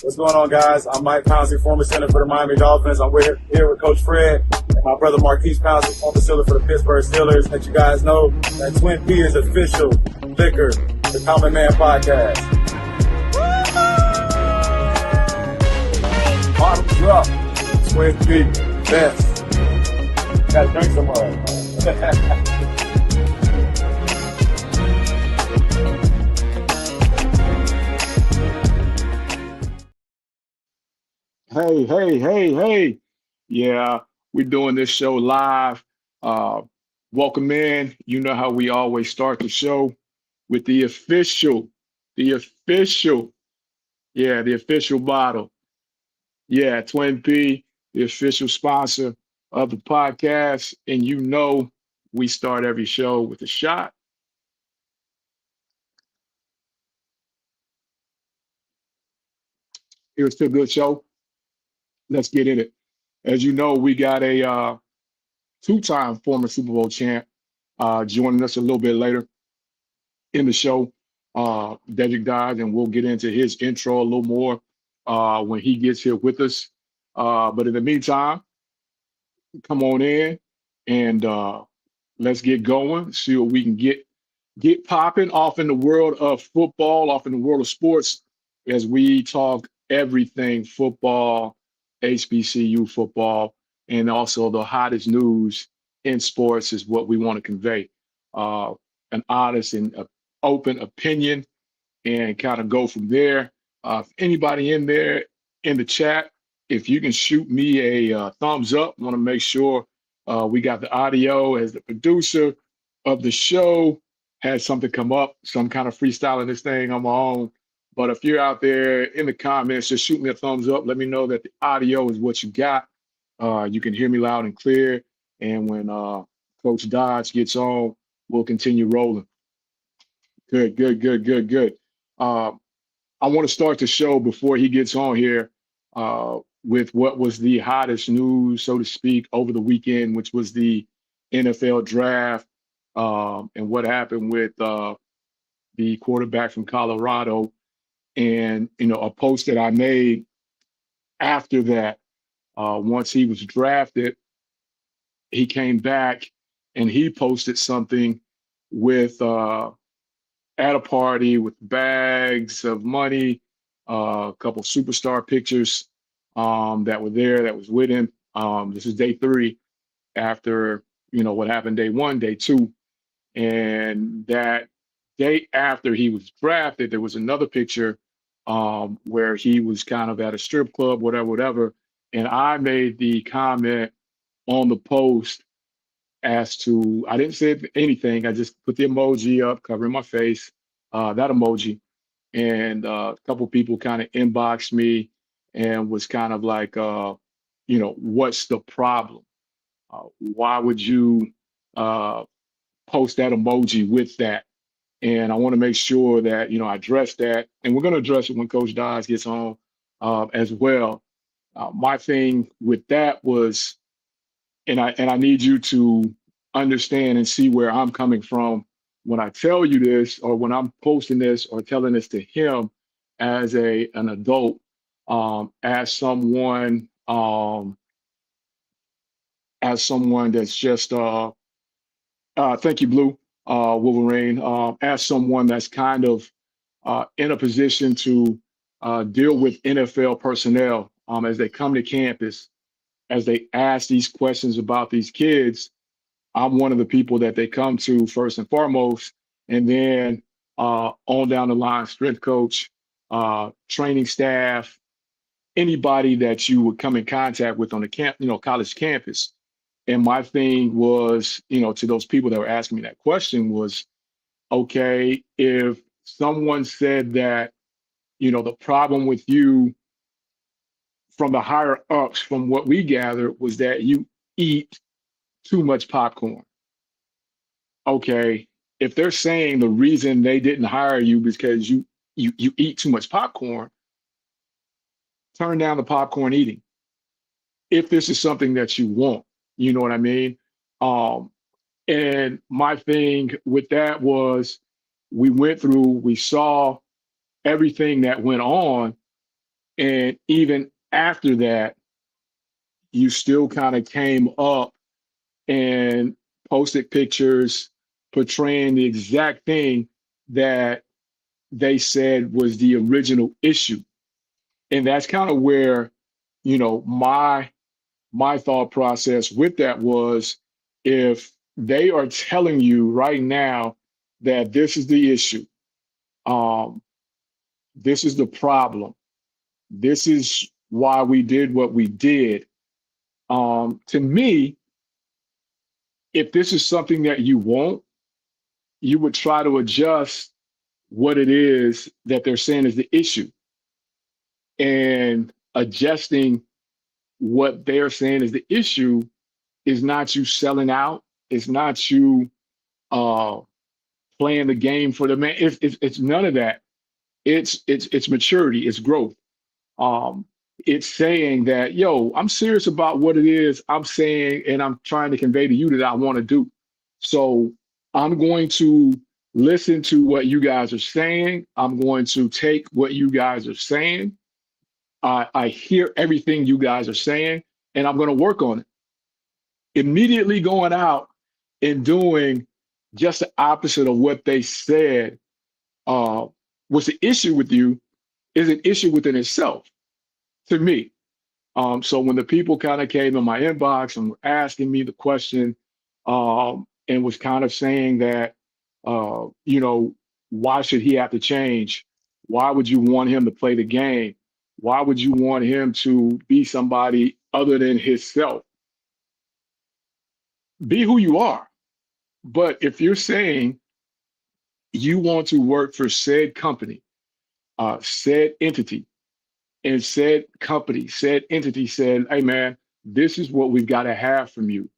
What's going on, guys? I'm Mike Pouncey, former center for the Miami Dolphins. I'm here with Coach Fred and my brother Marquise Pouncey, former center for the Pittsburgh Steelers. Let you guys know that Twin P is official liquor, the Common Man Podcast. Bottoms up, Twin P, best. Gotta drink some more. Hey. Yeah, we're doing this show live. Welcome in. You know how we always start the show with the official bottle. Yeah, Twin P, the official sponsor of the podcast. And you know we start every show with a shot. Here's to a good show. Let's get in it. As you know, we got a two-time former Super Bowl champ joining us a little bit later in the show. Dedrick died, and we'll get into his intro a little more when he gets here with us. But in the meantime, come on in and let's get going. See what we can get popping off in the world of football, off in the world of sports, as we talk everything football, HBCU football, and also the hottest news in sports is what we want to convey. An honest and open opinion and kind of go from there. Anybody in there in the chat, if you can shoot me a thumbs up, want to make sure we got the audio. As the producer of the show, had something come up, so I'm kind of freestyling this thing on my own. But if you're out there in the comments, just shoot me a thumbs up. Let me know that the audio is what you got. You can hear me loud and clear. And when Coach Dodge gets on, we'll continue rolling. Good. I want to start the show before he gets on here with what was the hottest news, so to speak, over the weekend, which was the NFL draft and what happened with the quarterback from Colorado. And, a post that I made after that, once he was drafted, he came back and he posted something with at a party with bags of money, a couple superstar pictures that were there, that was with him. This is day 3 after, what happened day 1, day 2. And that day after he was drafted, there was another picture where he was kind of at a strip club, whatever. And I made the comment on the post as to, I didn't say anything. I just put the emoji up covering my face, that emoji. And a couple people kind of inboxed me and was kind of like, what's the problem? Why would you post that emoji with that? And I want to make sure that, I address that. And we're going to address it when Coach Dodge gets on as well. My thing with that was, and I need you to understand and see where I'm coming from when I tell you this, or when I'm posting this or telling this to him as an adult, as someone that's just, thank you, Blue. Wolverine, as someone that's kind of in a position to deal with NFL personnel as they come to campus, as they ask these questions about these kids. I'm one of the people that they come to first and foremost, and then on down the line, strength coach, training staff, anybody that you would come in contact with on the college campus. And my thing was, to those people that were asking me that question was, okay, if someone said that, the problem with you from the higher ups, from what we gathered, was that you eat too much popcorn. Okay, if they're saying the reason they didn't hire you because you eat too much popcorn, turn down the popcorn eating. If this is something that you want. You know what I mean? And my thing with that was we saw everything that went on, And even after that, you still kind of came up and posted pictures portraying the exact thing that they said was the original issue. And that's kind of where, my thought process with that was, if they are telling you right now that this is the issue, this is the problem, this is why we did what we did. To me, if this is something that you want, you would try to adjust what it is that they're saying is the issue. And adjusting what they're saying is the issue is not you selling out. It's not you playing the game for the man. It's none of that. It's maturity. It's growth. It's saying that, yo, I'm serious about what it is I'm saying, and I'm trying to convey to you that I want to do. So I'm going to listen to what you guys are saying. I'm going to take what you guys are saying. I hear everything you guys are saying, and I'm going to work on it. Immediately going out and doing just the opposite of what they said was the issue with you is an issue within itself, to me. So when the people kind of came in my inbox and were asking me the question and was kind of saying that, why should he have to change? Why would you want him to play the game? Why would you want him to be somebody other than himself? Be who you are. But if you're saying you want to work for said company, said entity, and said company, said entity said, hey, man, this is what we've got to have from you.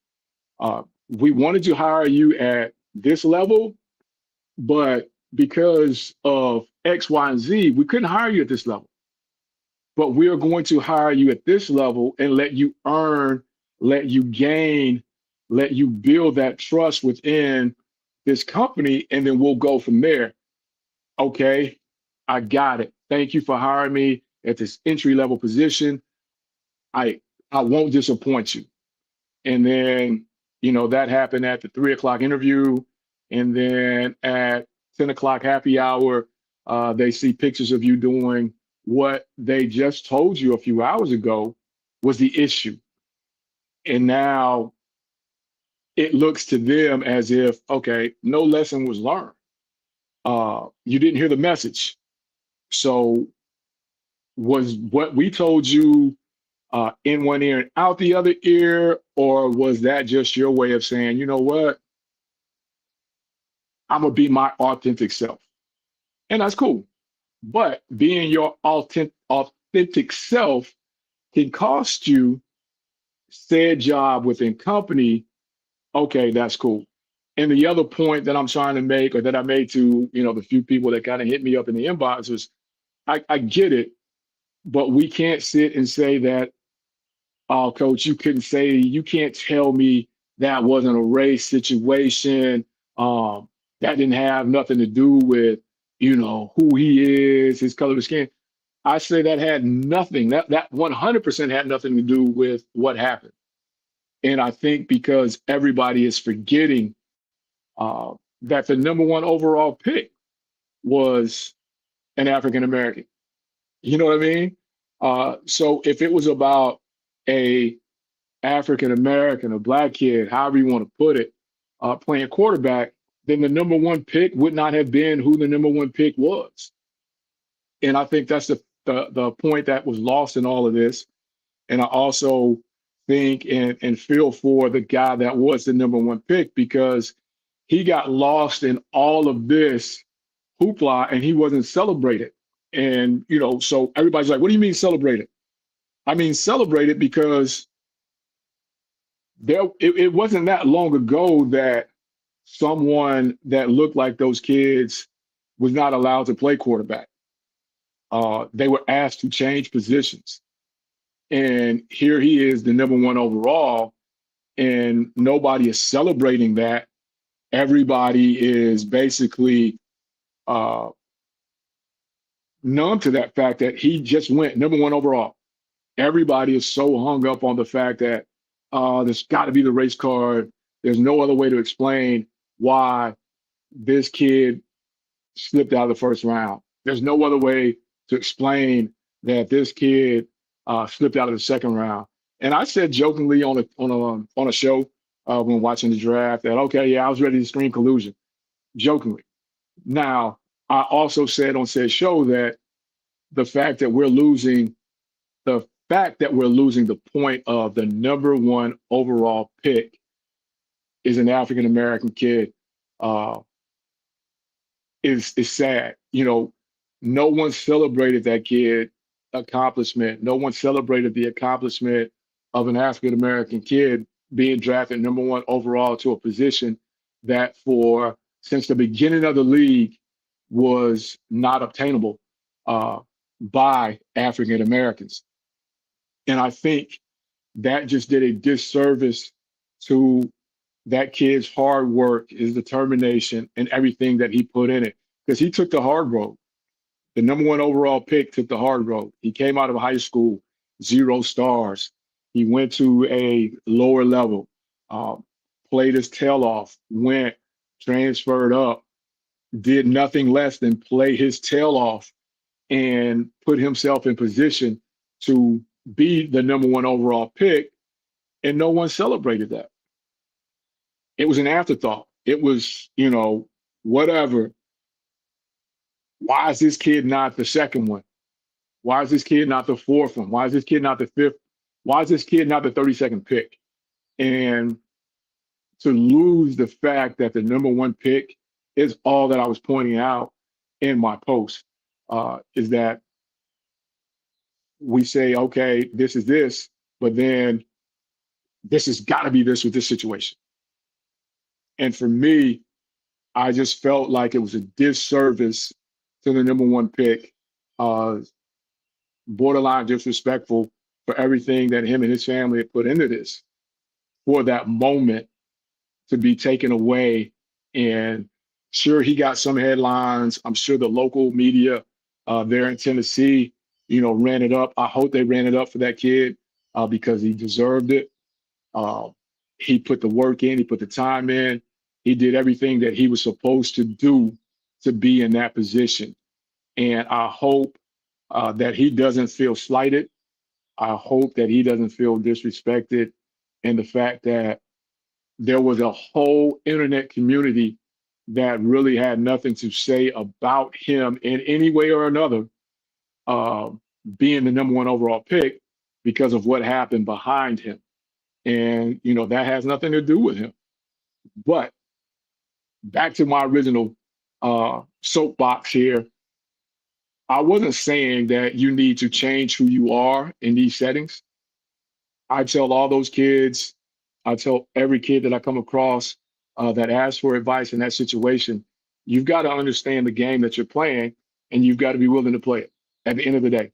We wanted to hire you at this level, but because of X, Y, and Z, we couldn't hire you at this level. But we are going to hire you at this level and let you earn, let you gain, let you build that trust within this company, and then we'll go from there. Okay, I got it. Thank you for hiring me at this entry-level position. I won't disappoint you. And then, that happened at the 3:00 interview. And then at 10 o'clock happy hour, they see pictures of you doing what they just told you a few hours ago was the issue. And now it looks to them as if, okay, no lesson was learned. You didn't hear the message. So was what we told you in one ear and out the other ear, or was that just your way of saying, you know what, I'm going to be my authentic self? And that's cool. But being your authentic self can cost you said job within company. Okay, that's cool. And the other point that I'm trying to make, or that I made to, the few people that kind of hit me up in the inbox, is I get it, but we can't sit and say that, oh, coach, you can't tell me that wasn't a race situation. That didn't have nothing to do with, who he is, his color of skin. I say that had nothing, that 100% had nothing to do with what happened. And I think because everybody is forgetting that the number one overall pick was an African American. You know what I mean? So if it was about a African American, a black kid, however you want to put it, playing quarterback, then the number one pick would not have been who the number one pick was. And I think that's the point that was lost in all of this. And I also think and feel for the guy that was the number one pick, because he got lost in all of this hoopla and he wasn't celebrated. And, so everybody's like, what do you mean celebrated? I mean, celebrated because it wasn't that long ago that someone that looked like those kids was not allowed to play quarterback. They were asked to change positions. And here he is, the number one overall, and nobody is celebrating that. Everybody is basically numb to that fact that he just went #1 overall. Everybody is so hung up on the fact that there's got to be the race card. There's no other way to explain why this kid slipped out of the first round. There's no other way to explain that this kid slipped out of the second round. And I said jokingly on a show when watching the draft that, okay, yeah, I was ready to scream collusion, jokingly. Now, I also said on said show that the fact that we're losing the point of the #1 overall pick is an African American kid is sad. You know, no one celebrated that kid accomplishment. No one celebrated the accomplishment of an African American kid being drafted #1 overall to a position that since the beginning of the league was not obtainable by African Americans. And I think that just did a disservice to that kid's hard work, his determination, and everything that he put in it. Because he took the hard road. The #1 overall pick took the hard road. He came out of high school, 0 stars. He went to a lower level, played his tail off, went, transferred up, did nothing less than play his tail off and put himself in position to be the #1 overall pick, and no one celebrated that. It was an afterthought. It was, whatever. Why is this kid not the second one? Why is this kid not the fourth one? Why is this kid not the fifth? Why is this kid not the 32nd pick? And to lose the fact that the #1 pick is all that I was pointing out in my post, is that we say, okay, this is this, but then this has got to be this with this situation. And for me, I just felt like it was a disservice to the #1 pick, borderline disrespectful for everything that him and his family had put into this, for that moment to be taken away. And sure, he got some headlines. I'm sure the local media there in Tennessee, ran it up. I hope they ran it up for that kid because he deserved it. He put the work in, he put the time in, he did everything that he was supposed to do to be in that position. And I hope that he doesn't feel slighted. I hope that he doesn't feel disrespected. And the fact that there was a whole internet community that really had nothing to say about him in any way or another, being the #1 overall pick because of what happened behind him. And, that has nothing to do with him. But back to my original soapbox here, I wasn't saying that you need to change who you are in these settings. I tell all those kids, I tell every kid that I come across that asks for advice in that situation, you've got to understand the game that you're playing, and you've got to be willing to play it at the end of the day.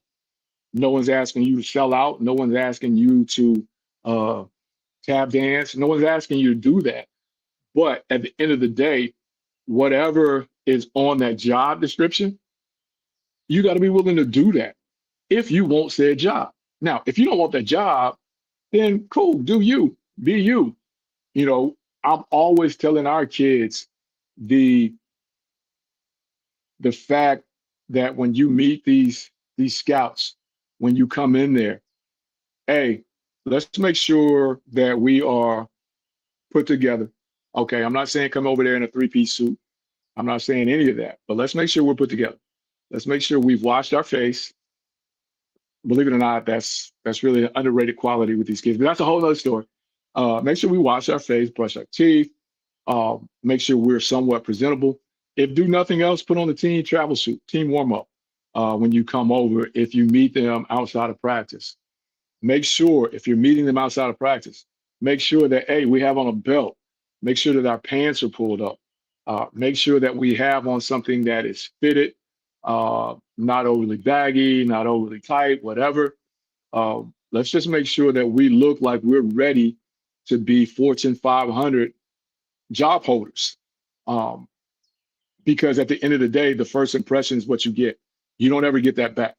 No one's asking you to sell out. No one's asking you to tap dance. No one's asking you to do that. But at the end of the day, whatever is on that job description, you got to be willing to do that if you want said job. Now, if you don't want that job, then cool, do you, be you. I'm always telling our kids the fact that when you meet these scouts, when you come in there, hey, let's make sure that we are put together. Okay, I'm not saying come over there in a 3-piece suit. I'm not saying any of that, but let's make sure we're put together. Let's make sure we've washed our face. Believe it or not, that's really an underrated quality with these kids, but that's a whole other story. Make sure we wash our face, brush our teeth, make sure we're somewhat presentable. If do nothing else, put on the team travel suit, team warm-up when you come over, if you meet them outside of practice. Make sure, if you're meeting them outside of practice, make sure that, hey, we have on a belt. Make sure that our pants are pulled up. Make sure that we have on something that is fitted, not overly baggy, not overly tight, whatever. Let's just make sure that we look like we're ready to be Fortune 500 job holders. Because at the end of the day, the first impression is what you get. You don't ever get that back.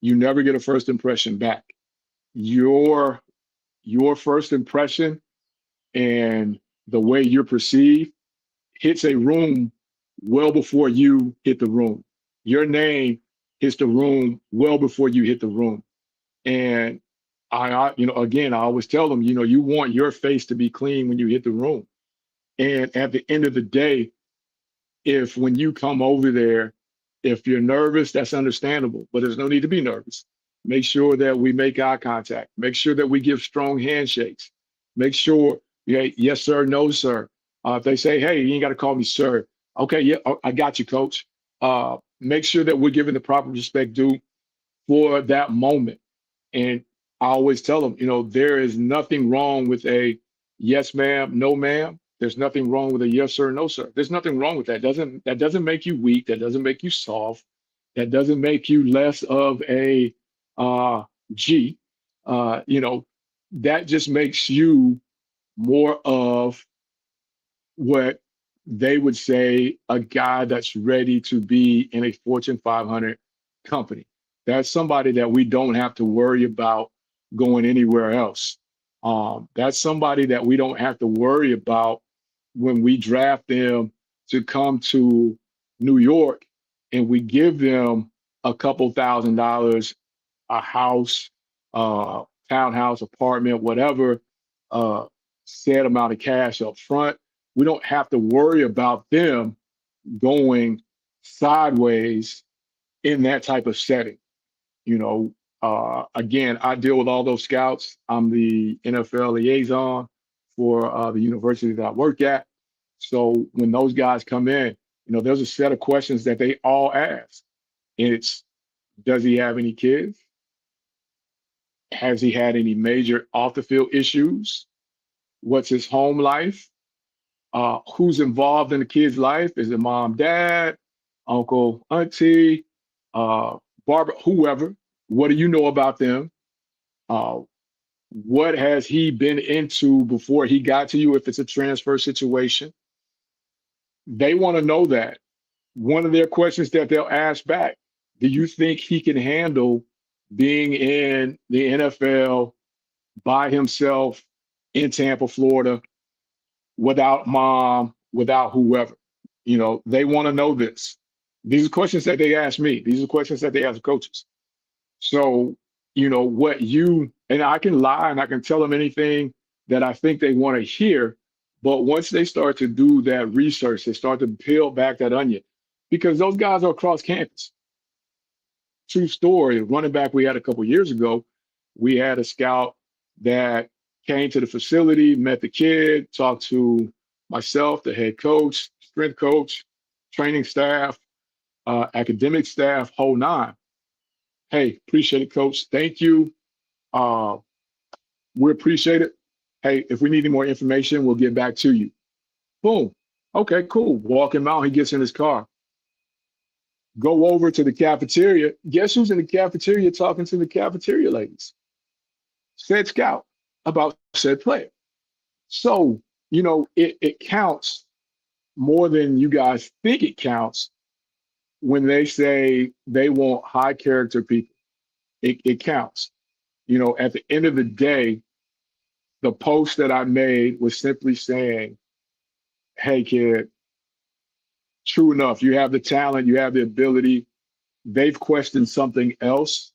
You never get a first impression back. Your first impression and the way you're perceived hits a room well before you hit the room. Your name hits the room well before you hit the room. And again, I always tell them, you want your face to be clean when you hit the room. And at the end of the day, if when you come over there, if you're nervous, that's understandable, but there's no need to be nervous. Make sure that we make eye contact. Make sure that we give strong handshakes. Make sure, yes, sir, no, sir. If they say, hey, you ain't got to call me sir. Okay, yeah, I got you, coach. Make sure that we're giving the proper respect due for that moment. And I always tell them, there is nothing wrong with a yes, ma'am, no, ma'am. There's nothing wrong with a yes, sir, no, sir. There's nothing wrong with that. That doesn't make you weak. That doesn't make you soft. That doesn't make you less of a G. That just makes you more of what they would say a guy that's ready to be in a Fortune 500 company. That's somebody that we don't have to worry about going anywhere else. That's somebody that we don't have to worry about when we draft them to come to New York and we give them a couple $1,000, a house, townhouse, apartment, whatever, set amount of cash up front. We don't have to worry about them going sideways in that type of setting. Again, I deal with all those scouts. I'm the NFL liaison for the university that I work at. So when those guys come in, there's a set of questions that they all ask. It's, does he have any kids? Has he had any major off the field issues? What's his home life? Who's involved in the kid's life? Is it mom, dad, uncle, auntie, Barbara, whoever? What do you know about them? What has he been into before he got to you if it's a transfer situation? They want to know that. One of their questions that they'll ask back, do you think he can handle being in the NFL by himself in Tampa, Florida, without mom, without whoever? They want to know this. These are questions that they ask me. These are questions that they ask coaches. So, and I can lie and I can tell them anything that I think they want to hear. But once they start to do that research, they start to peel back that onion, because those guys are across campus. True story, running back we had a couple years ago, we had a scout that came to the facility, met the kid, talked to myself, the head coach, strength coach, training staff, academic staff, whole nine. Hey, appreciate it, coach. Thank you. We appreciate it. Hey, if we need any more information, we'll get back to you. Boom. Okay, cool. Walk him out. He gets in his car. Go over to the cafeteria. Guess who's in the cafeteria talking to the cafeteria ladies? Said scout about said player. So, it counts more than you guys think it counts when they say they want high character people. It counts. At the end of the day, the post that I made was simply saying, hey, kid, true enough, you have the talent, you have the ability. They've questioned something else.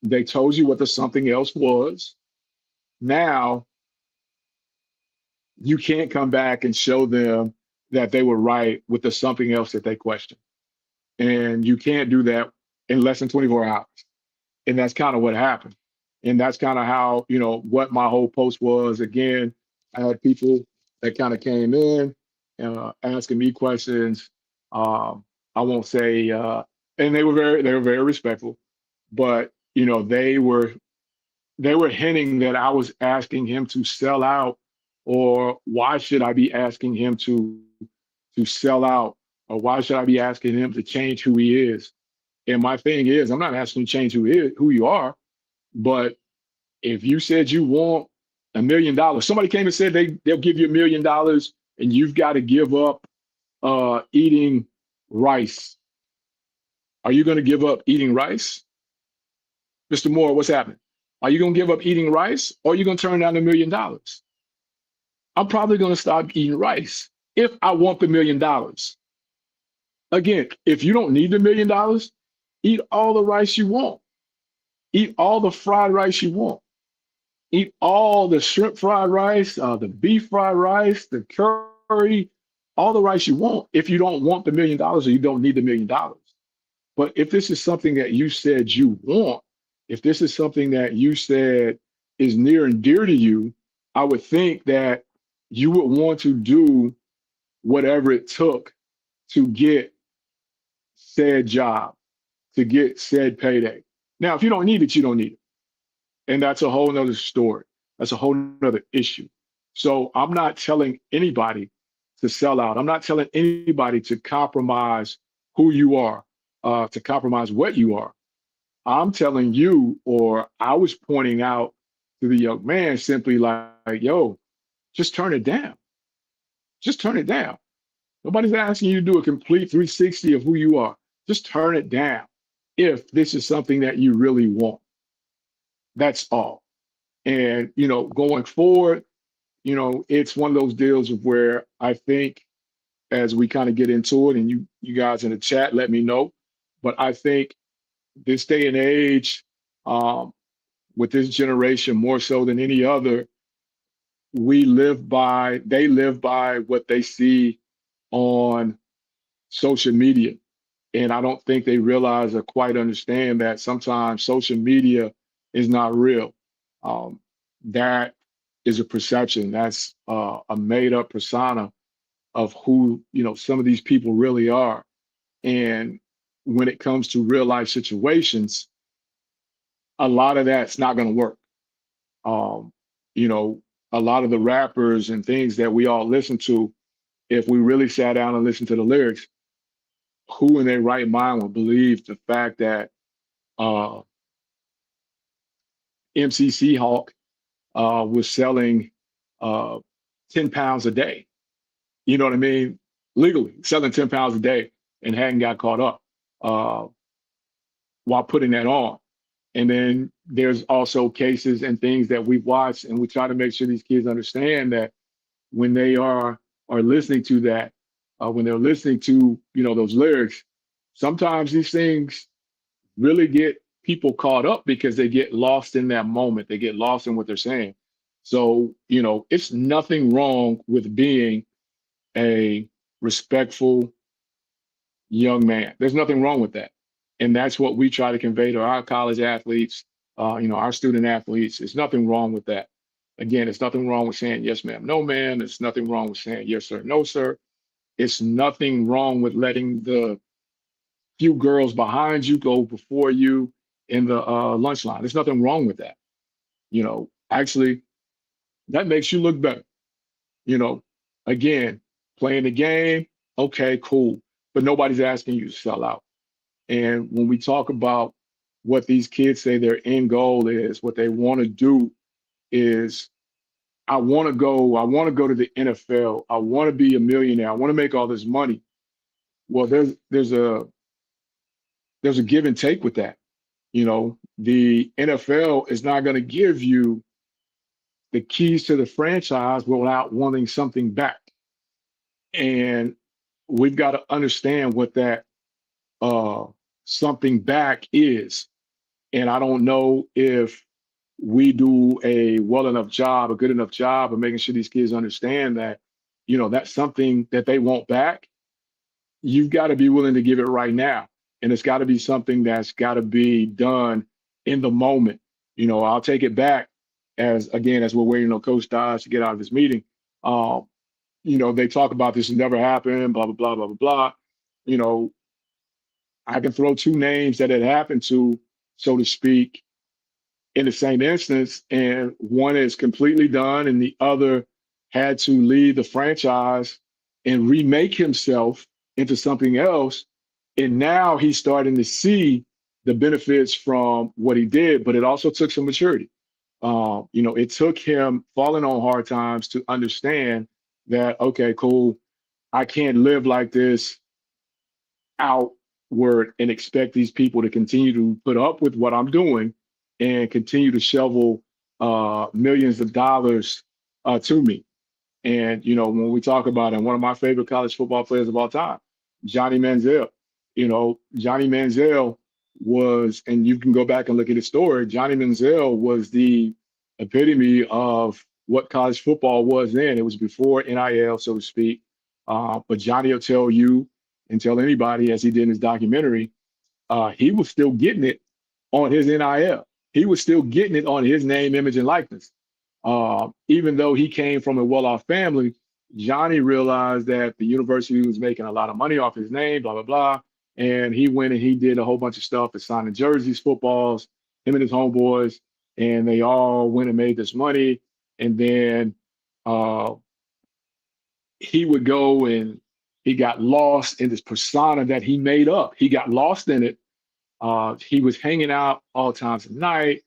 They told you what the something else was. Now, you can't come back and show them that they were right with the something else that they questioned. And you can't do that in less than 24 hours. And that's kind of what happened. And that's kind of how, what my whole post was. Again, I had people that kind of came in asking me questions. I won't say, and they were very respectful, but they were hinting that I was asking him to sell out, or why should I be asking him to sell out, or why should I be asking him to change who he is? And my thing is, I'm not asking you to change who you are, but if you said you want $1 million, somebody came and said they'll give you $1 million, and you've got to give up eating rice Are you going to give up eating rice? Mr. Moore, what's happening? Are you going to give up eating rice, or are you going to turn down $1 million? I'm probably going to stop eating rice if I want the $1 million. Again, if you don't need the $1 million, eat all the rice you want. Eat all the fried rice you want. Eat all the shrimp fried rice, the beef fried rice, the curry, all the rice you want if you don't want the $1 million or you don't need the $1 million. But if this is something that you said you want, if this is something that you said is near and dear to you, I would think that you would want to do whatever it took to get said job, to get said payday. Now, if you don't need it, you don't need it. And that's a whole nother story. That's a whole nother issue. So I'm not telling anybody to sell out. I'm not telling anybody to compromise who you are, to compromise what you are. I'm telling you, or I was pointing out to the young man simply like, yo, just turn it down. Just turn it down. Nobody's asking you to do a complete 360 of who you are. Just turn it down if this is something that you really want. That's all. And, going forward, it's one of those deals of where I think as we kind of get into it, and you guys in the chat, let me know. But I think this day and age, with this generation more so than any other, they live by what they see on social media. And I don't think they realize or quite understand that sometimes social media is not real. That is a perception. That's a made up persona of who, some of these people really are. And when it comes to real life situations, a lot of that's not going to work. A lot of the rappers and things that we all listen to, if we really sat down and listened to the lyrics, who in their right mind would believe the fact that MCC Hawk was selling 10 pounds a day? You know what I mean? Legally selling 10 pounds a day and hadn't got caught up while putting that on. And then there's also cases and things that we've watched, and we try to make sure these kids understand that when they are listening to that, when they're listening to, those lyrics, sometimes these things really get people caught up because they get lost in that moment. They get lost in what they're saying. So, it's nothing wrong with being a respectful young man. There's nothing wrong with that. And that's what we try to convey to our college athletes, our student athletes. There's nothing wrong with that. Again, it's nothing wrong with saying yes, ma'am, no, ma'am. It's nothing wrong with saying yes, sir, no, sir. It's nothing wrong with letting the few girls behind you go before you in the lunch line. There's nothing wrong with that. Actually, that makes you look better. Again, playing the game, okay, cool. But nobody's asking you to sell out. And when we talk about what these kids say their end goal is, what they want to do is, I want to go to the NFL. I want to be a millionaire. I want to make all this money. Well, there's a give and take with that. The NFL is not going to give you the keys to the franchise without wanting something back. And we've got to understand what that something back is. And I don't know if we do a good enough job of making sure these kids understand that, that's something that they want back. You've got to be willing to give it right now. And it's got to be something that's got to be done in the moment. I'll take it back as we're waiting on Coach Dodge to get out of this meeting. They talk about this never happened, blah, blah, blah, blah, blah, blah. I can throw two names that it happened to, so to speak, in the same instance, and one is completely done and the other had to leave the franchise and remake himself into something else. And now he's starting to see the benefits from what he did, but it also took some maturity. It took him falling on hard times to understand that, okay, cool, I can't live like this out word and expect these people to continue to put up with what I'm doing and continue to shovel millions of dollars to me. And, when we talk about it, one of my favorite college football players of all time, Johnny Manziel. Johnny Manziel was, and you can go back and look at his story, Johnny Manziel was the epitome of what college football was then. It was before NIL, so to speak. But Johnny will tell you and tell anybody, as he did in his documentary, he was still getting it on his NIL. He was still getting it on his name, image, and likeness. Even though he came from a well-off family, Johnny realized that the university was making a lot of money off his name, blah, blah, blah. And he went and he did a whole bunch of stuff, signing jerseys, footballs, him and his homeboys, and they all went and made this money. And then he would go and he got lost in this persona that he made up. He got lost in it. He was hanging out all times of night,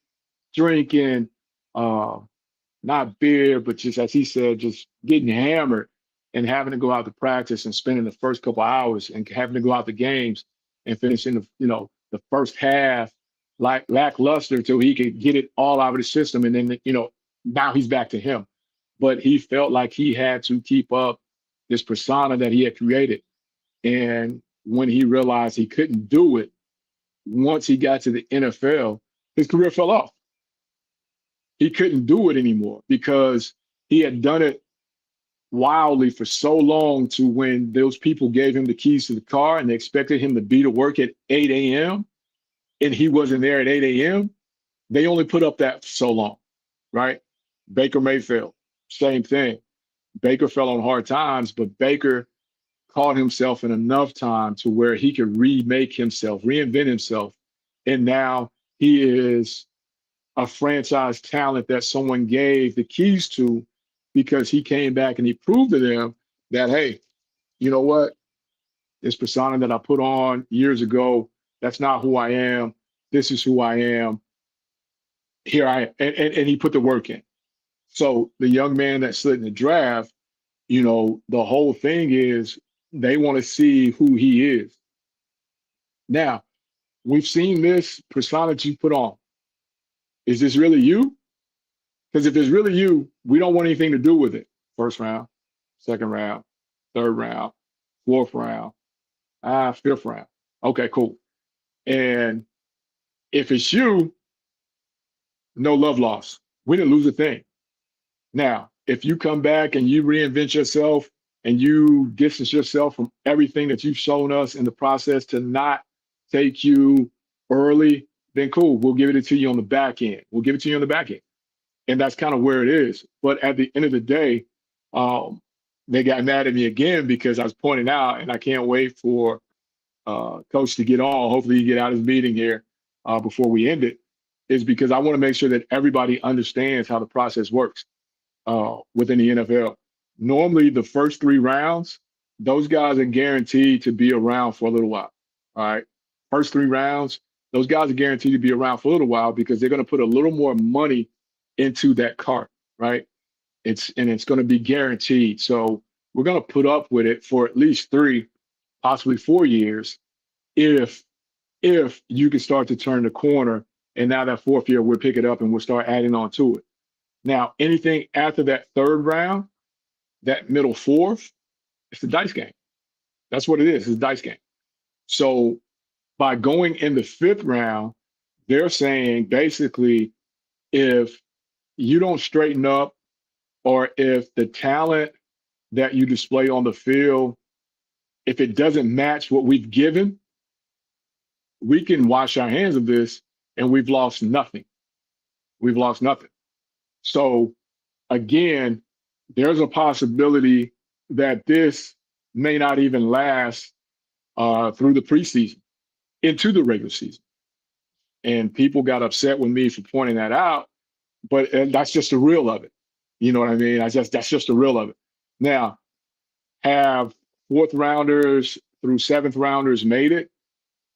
drinking, not beer, but just, as he said, just getting hammered and having to go out to practice and spending the first couple hours and having to go out to games and finishing the first half like lackluster till he could get it all out of the system. And then, now he's back to him. But he felt like he had to keep up this persona that he had created. And when he realized he couldn't do it, once he got to the NFL, his career fell off. He couldn't do it anymore because he had done it wildly for so long to when those people gave him the keys to the car and they expected him to be to work at 8 a.m. and he wasn't there at 8 a.m. They only put up that for so long, right? Baker Mayfield, same thing. Baker fell on hard times, but Baker caught himself in enough time to where he could remake himself, reinvent himself. And now he is a franchise talent that someone gave the keys to because he came back and he proved to them that, hey, you know what? This persona that I put on years ago, that's not who I am. This is who I am. Here I am. And he put the work in. So the young man that slid in the draft, the whole thing is they want to see who he is. Now, we've seen this persona that you put on. Is this really you? Because if it's really you, we don't want anything to do with it. First round, second round, third round, fourth round, fifth round. Okay, cool. And if it's you, no love lost. We didn't lose a thing. Now, if you come back and you reinvent yourself and you distance yourself from everything that you've shown us in the process to not take you early, then cool, we'll give it to you on the back end. We'll give it to you on the back end. And that's kind of where it is. But at the end of the day, they got mad at me again because I was pointing out, and I can't wait for Coach to get on. Hopefully he get out his meeting here before we end it, is because I want to make sure that everybody understands how the process works within the NFL. Normally, the first 3 rounds, those guys are guaranteed to be around for a little while. All right. First 3 rounds, those guys are guaranteed to be around for a little while because they're going to put a little more money into that cart, right? It's going to be guaranteed. So we're going to put up with it for at least 3, possibly 4 years, if you can start to turn the corner. And now that 4th year, we'll pick it up and we'll start adding on to it. Now, anything after that 3rd round, that middle 4th, it's a dice game. That's what it is. It's a dice game. So by going in the 5th round, they're saying basically if you don't straighten up or if the talent that you display on the field, if it doesn't match what we've given, we can wash our hands of this and we've lost nothing. We've lost nothing. So again, there's a possibility that this may not even last through the preseason into the regular season. And people got upset with me for pointing that out, but that's just the real of it. You know what I mean? That's just the real of it. Now, have 4th rounders through 7th rounders made it?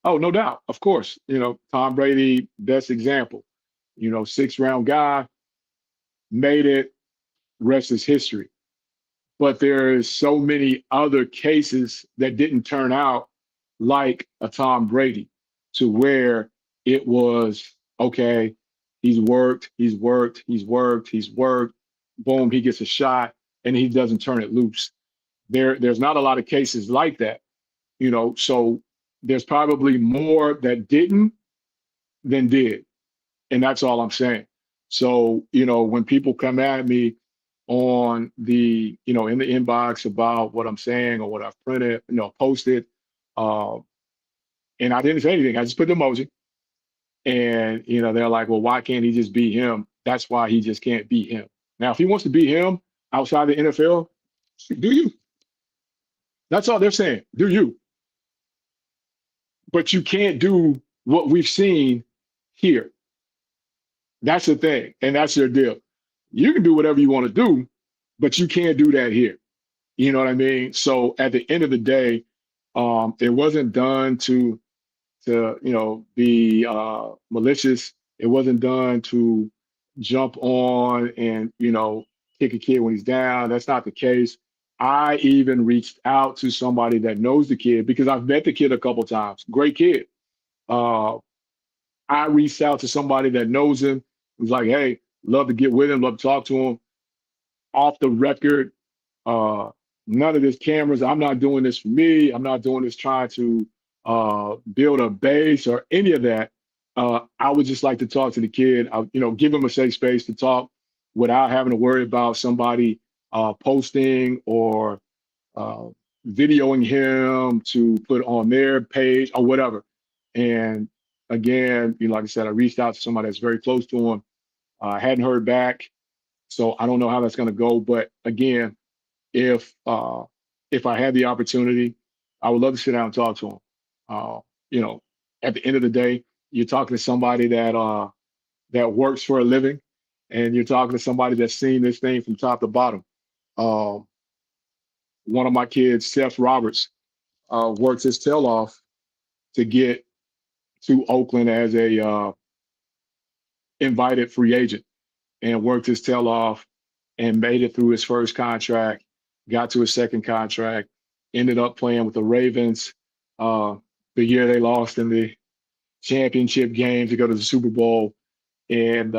Oh, no doubt. Of course. Tom Brady, best example. 6th round guy, made it, rest is history. But there's so many other cases that didn't turn out like a Tom Brady, to where it was, okay, he's worked, he's worked, he's worked, he's worked, boom, he gets a shot and he doesn't turn it loose. There's not a lot of cases like that, so there's probably more that didn't than did. And that's all I'm saying. So, when people come at me on in the inbox about what I'm saying or what I've printed, posted, uh, and I didn't say anything. I just put the emoji. And, they're like, well, why can't he just be him? That's why he just can't be him. Now, if he wants to be him outside the NFL, do you? That's all they're saying. Do you? But you can't do what we've seen here. That's the thing. And that's their deal. You can do whatever you want to do, but you can't do that here. You know what I mean? So at the end of the day, it wasn't done to be malicious. It wasn't done to jump on and kick a kid when he's down. That's not the case. I even reached out to somebody that knows the kid because I've met the kid a couple times. Great kid. I reached out to somebody that knows him. Was like, hey, love to get with him, love to talk to him. Off the record, none of this cameras. I'm not doing this for me. I'm not doing this trying to build a base or any of that. I would just like to talk to the kid. Give him a safe space to talk without having to worry about somebody posting or videoing him to put on their page or whatever. And again, like I said, I reached out to somebody that's very close to him. I hadn't heard back, so I don't know how that's going to go. But again, if I had the opportunity, I would love to sit down and talk to him. At the end of the day, you're talking to somebody that works for a living, and you're talking to somebody that's seen this thing from top to bottom. One of my kids, Seth Roberts, worked his tail off to get to Oakland as a invited free agent, and worked his tail off and made it through his first contract, got to his second contract, ended up playing with the Ravens the year they lost in the championship game to go to the Super Bowl. And,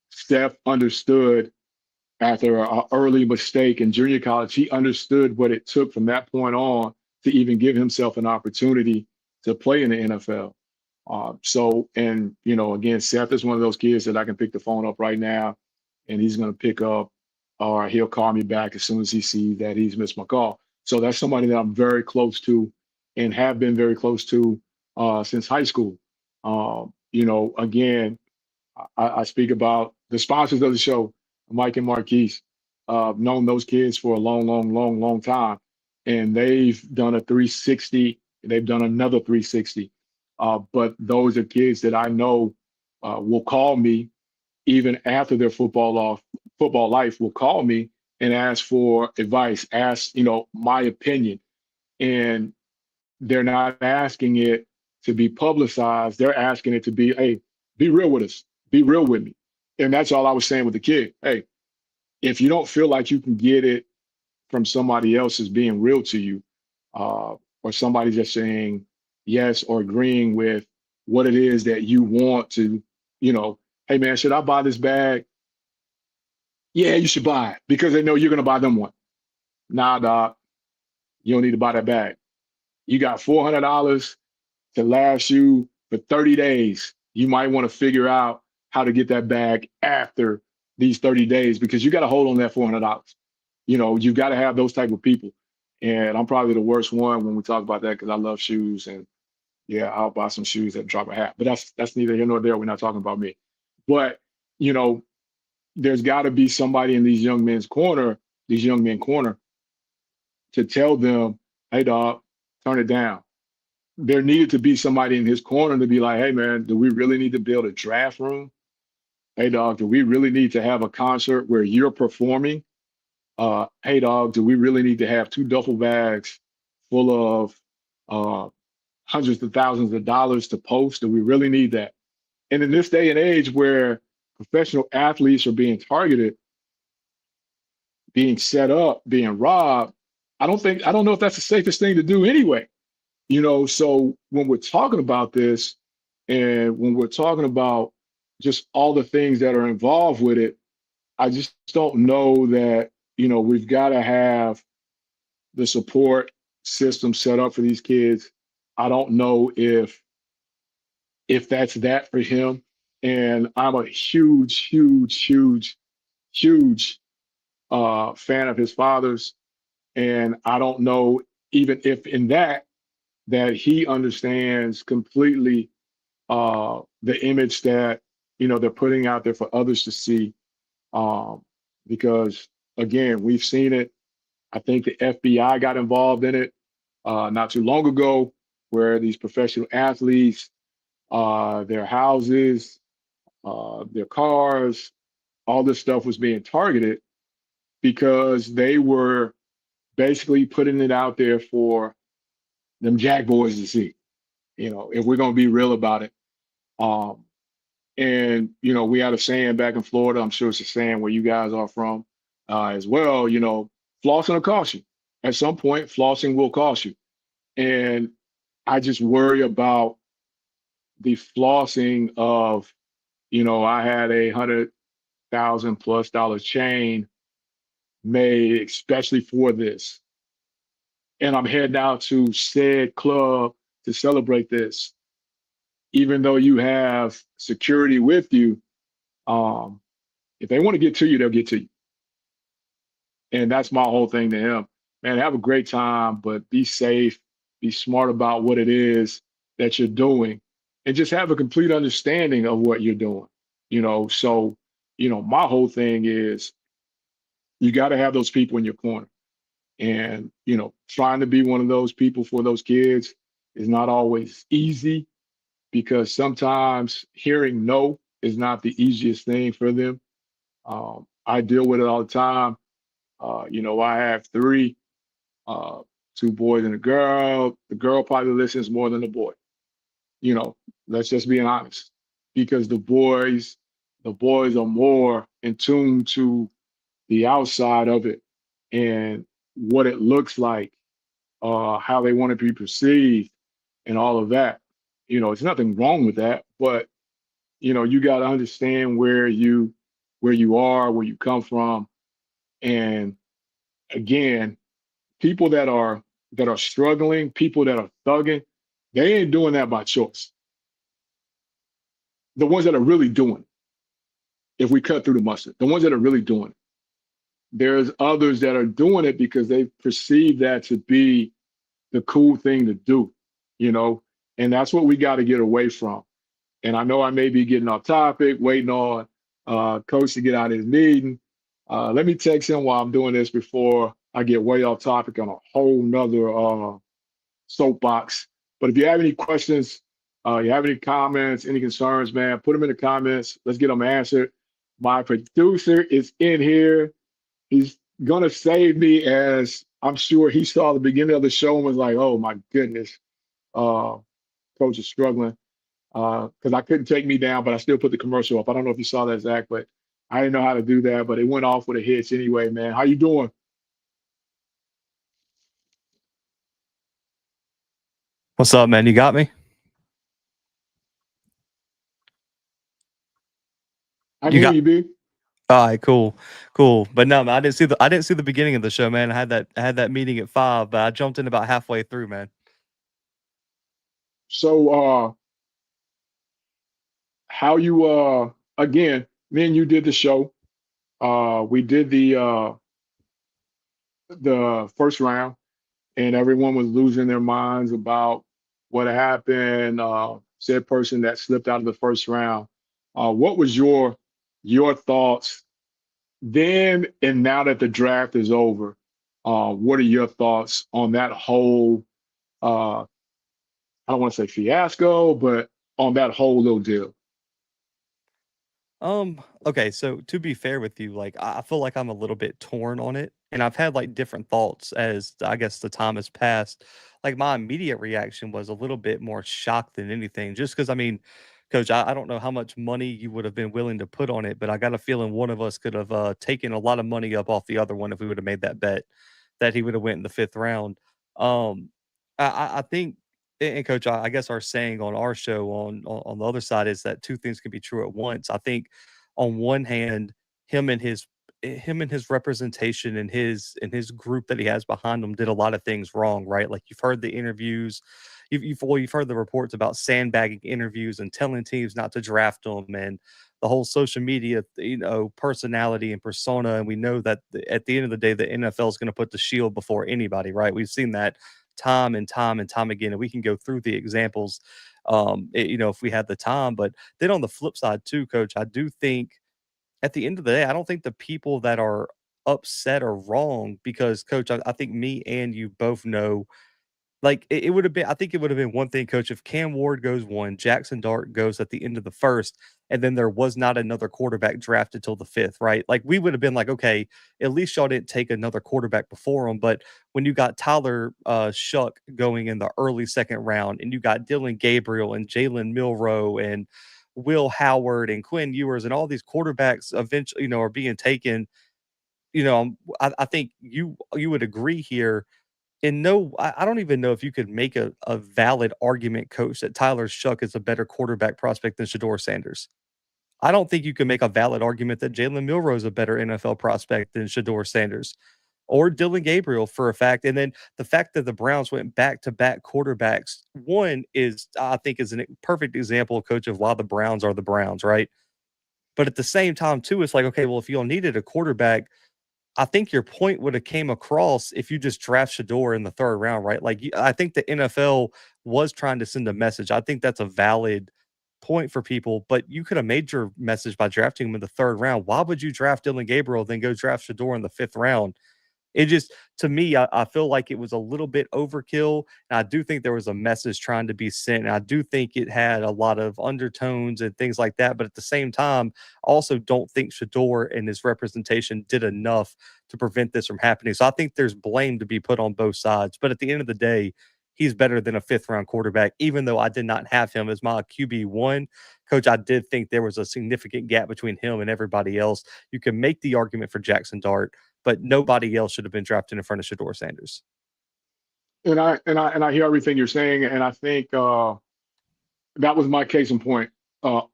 Steph understood after an early mistake in junior college, he understood what it took from that point on to even give himself an opportunity to play in the NFL. Again, Seth is one of those kids that I can pick the phone up right now and he's going to pick up, or he'll call me back as soon as he sees that he's missed my call. So that's somebody that I'm very close to and have been very close to since high school. Again, I speak about the sponsors of the show, Mike and Marquise. Known those kids for a long time, and they've done a 360. They've done another 360. But those are kids that I know will call me even after their football life, will call me and ask for advice, ask, my opinion. And they're not asking it to be publicized. They're asking it to be, hey, be real with us, be real with me. And that's all I was saying with the kid. Hey, if you don't feel like you can get it from somebody else as being real to you, or somebody just saying yes or agreeing with what it is that you want to, hey man, should I buy this bag? Yeah, you should buy it because they know you're going to buy them one. Nah, dog, you don't need to buy that bag. You got $400 to last you for 30 days. You might want to figure out how to get that bag after these 30 days because you got to hold on that $400. You've got to have those type of people. And I'm probably the worst one when we talk about that because I love shoes, and yeah, I'll buy some shoes that drop a hat. But that's neither here nor there. We're not talking about me. But there's got to be somebody in these young men's corner, to tell them, hey dog, turn it down. There needed to be somebody in his corner to be like, hey man, do we really need to build a draft room? Hey dog, do we really need to have a concert where you're performing? Hey dog, do we really need to have 2 duffel bags full of hundreds of thousands of dollars to post? Do we really need that? And in this day and age where professional athletes are being targeted, being set up, being robbed, I don't know if that's the safest thing to do anyway. So when we're talking about this and when we're talking about just all the things that are involved with it, I just don't know that, we've got to have the support system set up for these kids. I don't know if that's that for him. And I'm a huge, huge, huge, huge fan of his father's. And I don't know even if in that he understands completely the image that they're putting out there for others to see. Um, because again, we've seen it. I think the FBI got involved in it not too long ago, where these professional athletes, their houses, their cars, all this stuff was being targeted because they were basically putting it out there for them Jack boys to see. If we're gonna be real about it. Um, and we had a saying back in Florida. I'm sure it's a saying where you guys are from as well. Flossing will cost you. At some point, flossing will cost you. And I just worry about the flossing of, I had $100,000+ chain made especially for this, and I'm heading out to said club to celebrate this. Even though you have security with you, um, if they want to get to you, they'll get to you. And that's my whole thing to him. Man, have a great time, but be safe, be smart about what it is that you're doing, and just have a complete understanding of what you're doing. So, my whole thing is you got to have those people in your corner. And, trying to be one of those people for those kids is not always easy because sometimes hearing no is not the easiest thing for them. I deal with it all the time. I have three, uh, two boys and a girl. The girl probably listens more than the boy. You know, let's just be honest, because the boys are more in tune to the outside of it and what it looks like, how they want to be perceived, and all of that. It's nothing wrong with that, but you got to understand where you are, where you come from, and again, people that are struggling, people that are thugging, they ain't doing that by choice. The ones that are really doing it, if we cut through the mustard, the ones that are really doing it, there's others that are doing it because they perceive that to be the cool thing to do, you know, and that's what we got to get away from. And I know I may be getting off topic, waiting on Coach to get out of his meeting. Let me text him while I'm doing this before I get way off topic on a whole nother soapbox. But if you have any questions, you have any comments, any concerns, man, put them in the comments. Let's get them answered. My producer is in here. He's gonna save me, as I'm sure he saw the beginning of the show and was like, "Oh my goodness, uh, Coach is struggling." Because I couldn't take me down, but I still put the commercial up. I don't know if you saw that, Zach, but I didn't know how to do that. But it went off with a hitch anyway, man. How you doing? What's up, man? You got me? I can You hear got you, B. all right, cool. But no, man, I didn't see the beginning of the show, man. I had that meeting at 5, but I jumped in about halfway through, man. So, how you? Again, me and you did the show. We did the first round, and everyone was losing their minds about what happened. Said person that slipped out of the first round. What was your thoughts then and now that the draft is over? What are your thoughts on that whole? I don't want to say fiasco, but on that whole little deal. Okay, so to be fair with you, like I feel like I'm a little bit torn on it, and I've had like different thoughts as I guess the time has passed. Like my immediate reaction was a little bit more shocked than anything, just because I mean, Coach, I don't know how much money you would have been willing to put on it, but I got a feeling one of us could have taken a lot of money up off the other one if we would have made that bet that he would have went in the fifth round. Um, I think And Coach, I guess our saying on our show on the other side is that two things can be true at once. I think on one hand, him and his him and his representation and his group that he has behind him did a lot of things wrong, right? Like you've heard the interviews, you've heard the reports about sandbagging interviews and telling teams not to draft them, and the whole social media, personality and persona. And we know that at the end of the day, the NFL is going to put the shield before anybody, right? We've seen that time and time and time again, and we can go through the examples, if we had the time. But then on the flip side too, Coach, I do think at the end of the day, I don't think the people that are upset are wrong because, Coach, I think me and you both know like, it would have been I think it would have been one thing, Coach, if Cam Ward goes 1, Jackson Dart goes at the end of the 1st, and then there was not another quarterback drafted till the 5th, right? Like, we would have been like, "Okay, at least y'all didn't take another quarterback before him," but when you got Tyler, Shuck going in the early 2nd round, and you got Dylan Gabriel and Jalen Milroe and Will Howard and Quinn Ewers and all these quarterbacks eventually, are being taken, I think you would agree here and no, I don't even know if you could make a valid argument, Coach, that Tyler Shuck is a better quarterback prospect than Shador Sanders. I don't think you can make a valid argument that Jalen Milroe is a better NFL prospect than Shador Sanders or Dylan Gabriel for a fact. And then the fact that the Browns went back to back quarterbacks, one is, I think, is a perfect example, Coach, of why the Browns are the Browns, right? But at the same time, too, it's like, okay, well, if you all needed a quarterback, I think your point would have came across if you just draft Shador in the 3rd round, right? Like, I think the NFL was trying to send a message. I think that's a valid point for people, but you could have made your message by drafting him in the 3rd round. Why would you draft Dylan Gabriel, then go draft Shador in the 5th round? It just to me, I feel like it was a little bit overkill, and I do think there was a message trying to be sent, and I do think it had a lot of undertones and things like that, but at the same time, I also don't think Shador and his representation did enough to prevent this from happening, so I think there's blame to be put on both sides, but at the end of the day, he's better than a 5th-round quarterback, even though I did not have him as my QB1. Coach, I did think there was a significant gap between him and everybody else. You can make the argument for Jackson Dart, but nobody else should have been drafted in front of Shador Sanders. And I hear everything you're saying, and I think that was my case in point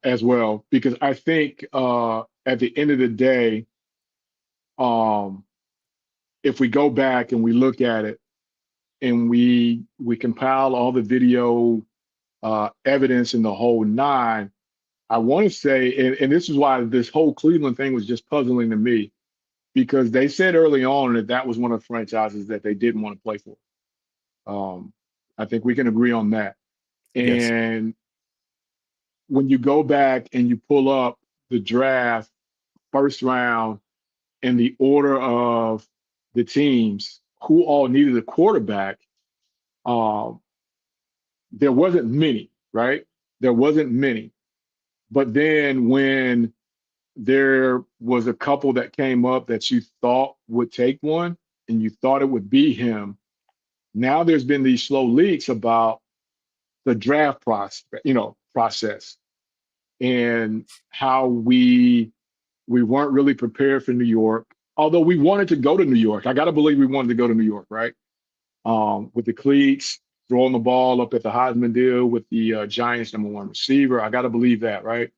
as well, because I think at the end of the day, if we go back and we look at it and we compile all the video evidence and the whole nine, I want to say, and this is why this whole Cleveland thing was just puzzling to me, because they said early on that that was one of the franchises that they didn't want to play for. I think we can agree on that. Yes. And when you go back and you pull up the draft, 1st round, and the order of the teams who all needed a quarterback, there wasn't many, right? There wasn't many. But then when there was a couple that came up that you thought would take one and you thought it would be him, now there's been these slow leaks about the draft process and how we weren't really prepared for New York, although we wanted to go to New York. I got to believe we wanted to go to New York, right? With the cleats, throwing the ball up at the Heisman deal with the Giants' #1 receiver. I got to believe that, right?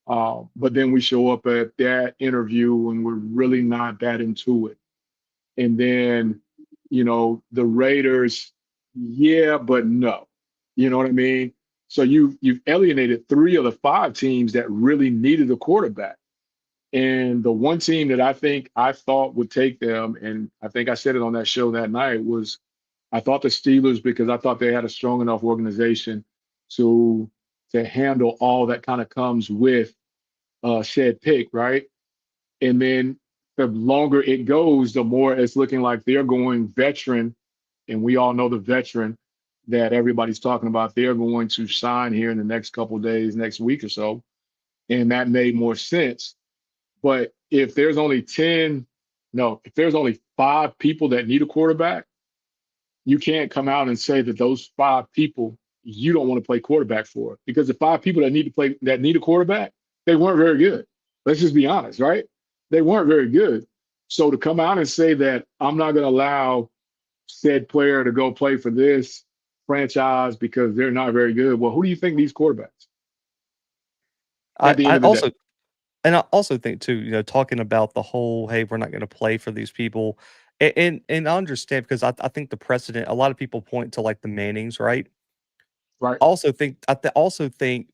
But then we show up at that interview and we're really not that into it. And then, the Raiders, yeah, but no. You know what I mean? So you've alienated 3 of the 5 teams that really needed a quarterback. And the one team that I thought would take them, and I think I said it on that show that night, was I thought the Steelers, because I thought they had a strong enough organization to handle all that kind of comes with said pick, right? And then the longer it goes, the more it's looking like they're going veteran, and we all know the veteran that everybody's talking about. They're going to sign here in the next couple of days, next week or so, and that made more sense. But if there's only 5 people that need a quarterback, you can't come out and say that those 5 people you don't want to play quarterback for, because the 5 people that need a quarterback, they weren't very good. Let's just be honest, right? They weren't very good. So to come out and say that I'm not going to allow said player to go play for this franchise because they're not very good. Well, who do you think these quarterbacks I at the end I of the day? also and I also think too, talking about the whole, "Hey, we're not gonna play for these people," and I understand because I think the precedent a lot of people point to, like, the Mannings, right? Right. Also think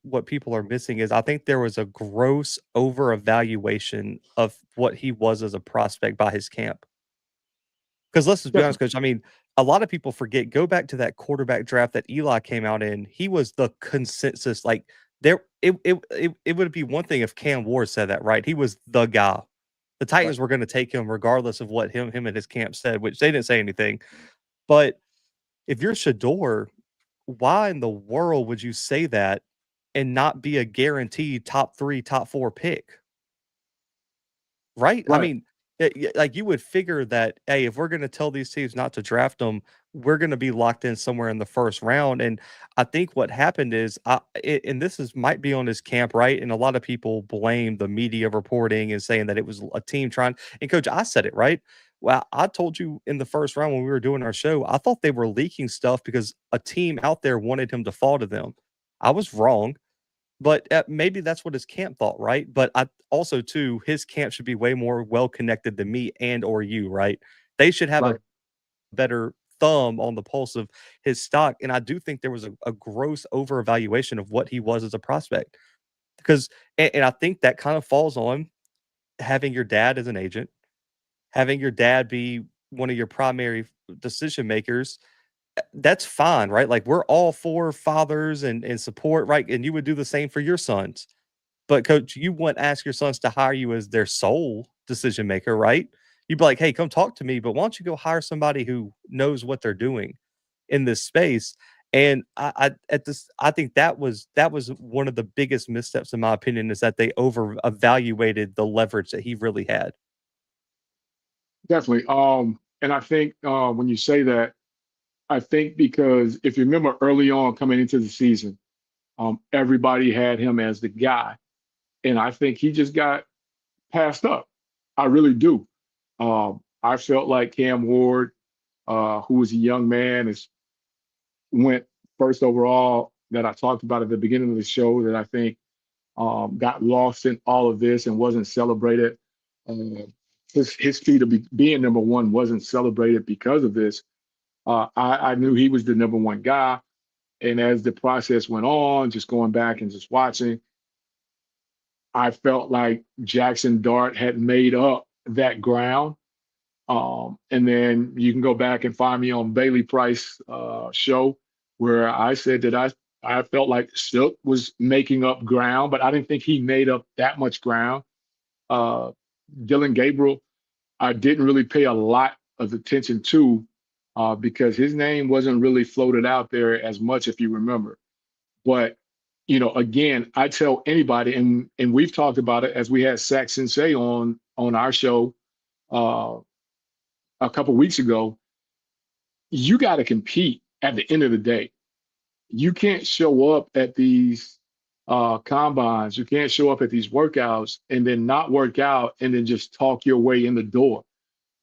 what people are missing is I think there was a gross over evaluation of what he was as a prospect by his camp. Because let's just be honest, Definitely. coach, I mean, a lot of people forget, go back to that quarterback draft that Eli came out in, he was the consensus, like, it would be one thing if Cam Ward said that, right? He was the guy. The Right. Titans were gonna take him regardless of what him and his camp said, which they didn't say anything. But if you're Shador, why in the world would you say that and not be a guaranteed top 3, top 4 pick? Right? I Right. mean, like, you would figure that, "Hey, if we're gonna tell these teams not to draft them, we're gonna be locked in somewhere in the first round," and I think what happened is, and this is might be on his camp, right? And a lot of people blame the media reporting and saying that it was a team trying and coach, I said it, right? Well, I told you in the first round when we were doing our show, I thought they were leaking stuff because a team out there wanted him to fall to them. I was wrong. But, maybe that's what his camp thought, right? But I also too, his camp should be way more well connected than me and or you, right? They should have a Right. better thumb on the pulse of his stock, and I do think there was a gross over evaluation of what he was as a prospect. Because and I think that kind of falls on having your dad as an agent, having your dad be one of your primary decision makers, that's fine, right? Like, we're all for fathers and support, right? And you would do the same for your sons. But coach, you wouldn't ask your sons to hire you as their sole decision maker, right? You'd be like, "Hey, come talk to me, but why don't you go hire somebody who knows what they're doing in this space?" And I think that was one of the biggest missteps in my opinion is that they over evaluated the leverage that he really had. Definitely. And I think when you say that, I think because if you remember early on coming into the season, everybody had him as the guy, and I think he just got passed up. I really do. I felt like Cam Ward, who was a young man, is went first overall. That I talked about at the beginning of the show. That I think got lost in all of this and wasn't celebrated. Uh, his feat of being number one wasn't celebrated because of this. I knew he was the number one guy. And as the process went on, just going back and just watching, I felt like Jackson Dart had made up that ground. And then you can go back and find me on Bailey Price show where I said that I felt like Silk was making up ground, but I didn't think he made up that much ground. Uh, Dylan Gabriel, I didn't really pay a lot of attention to because his name wasn't really floated out there as much, if you remember. But again, I tell anybody, and we've talked about it as we had Sack Sensei on our show uh, a couple weeks ago. You got to compete at the end of the day. You can't show up at these combines. You can't show up at these workouts and then not work out and then just talk your way in the door.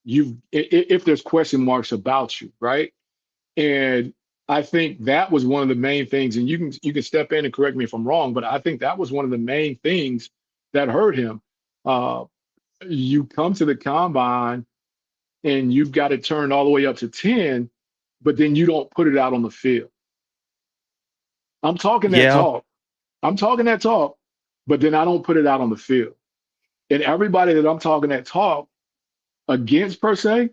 If there's question marks about you, right? And I think that was one of the main things. And you can step in and correct me if I'm wrong, but I think that was one of the main things that hurt him. Uh, you come to the combine and you've got it turned all the way up to 10, but then you don't put it out on the field. I'm talking that Yeah. talk. I'm talking that talk, but then I don't put it out on the field. And everybody that I'm talking that talk against per se,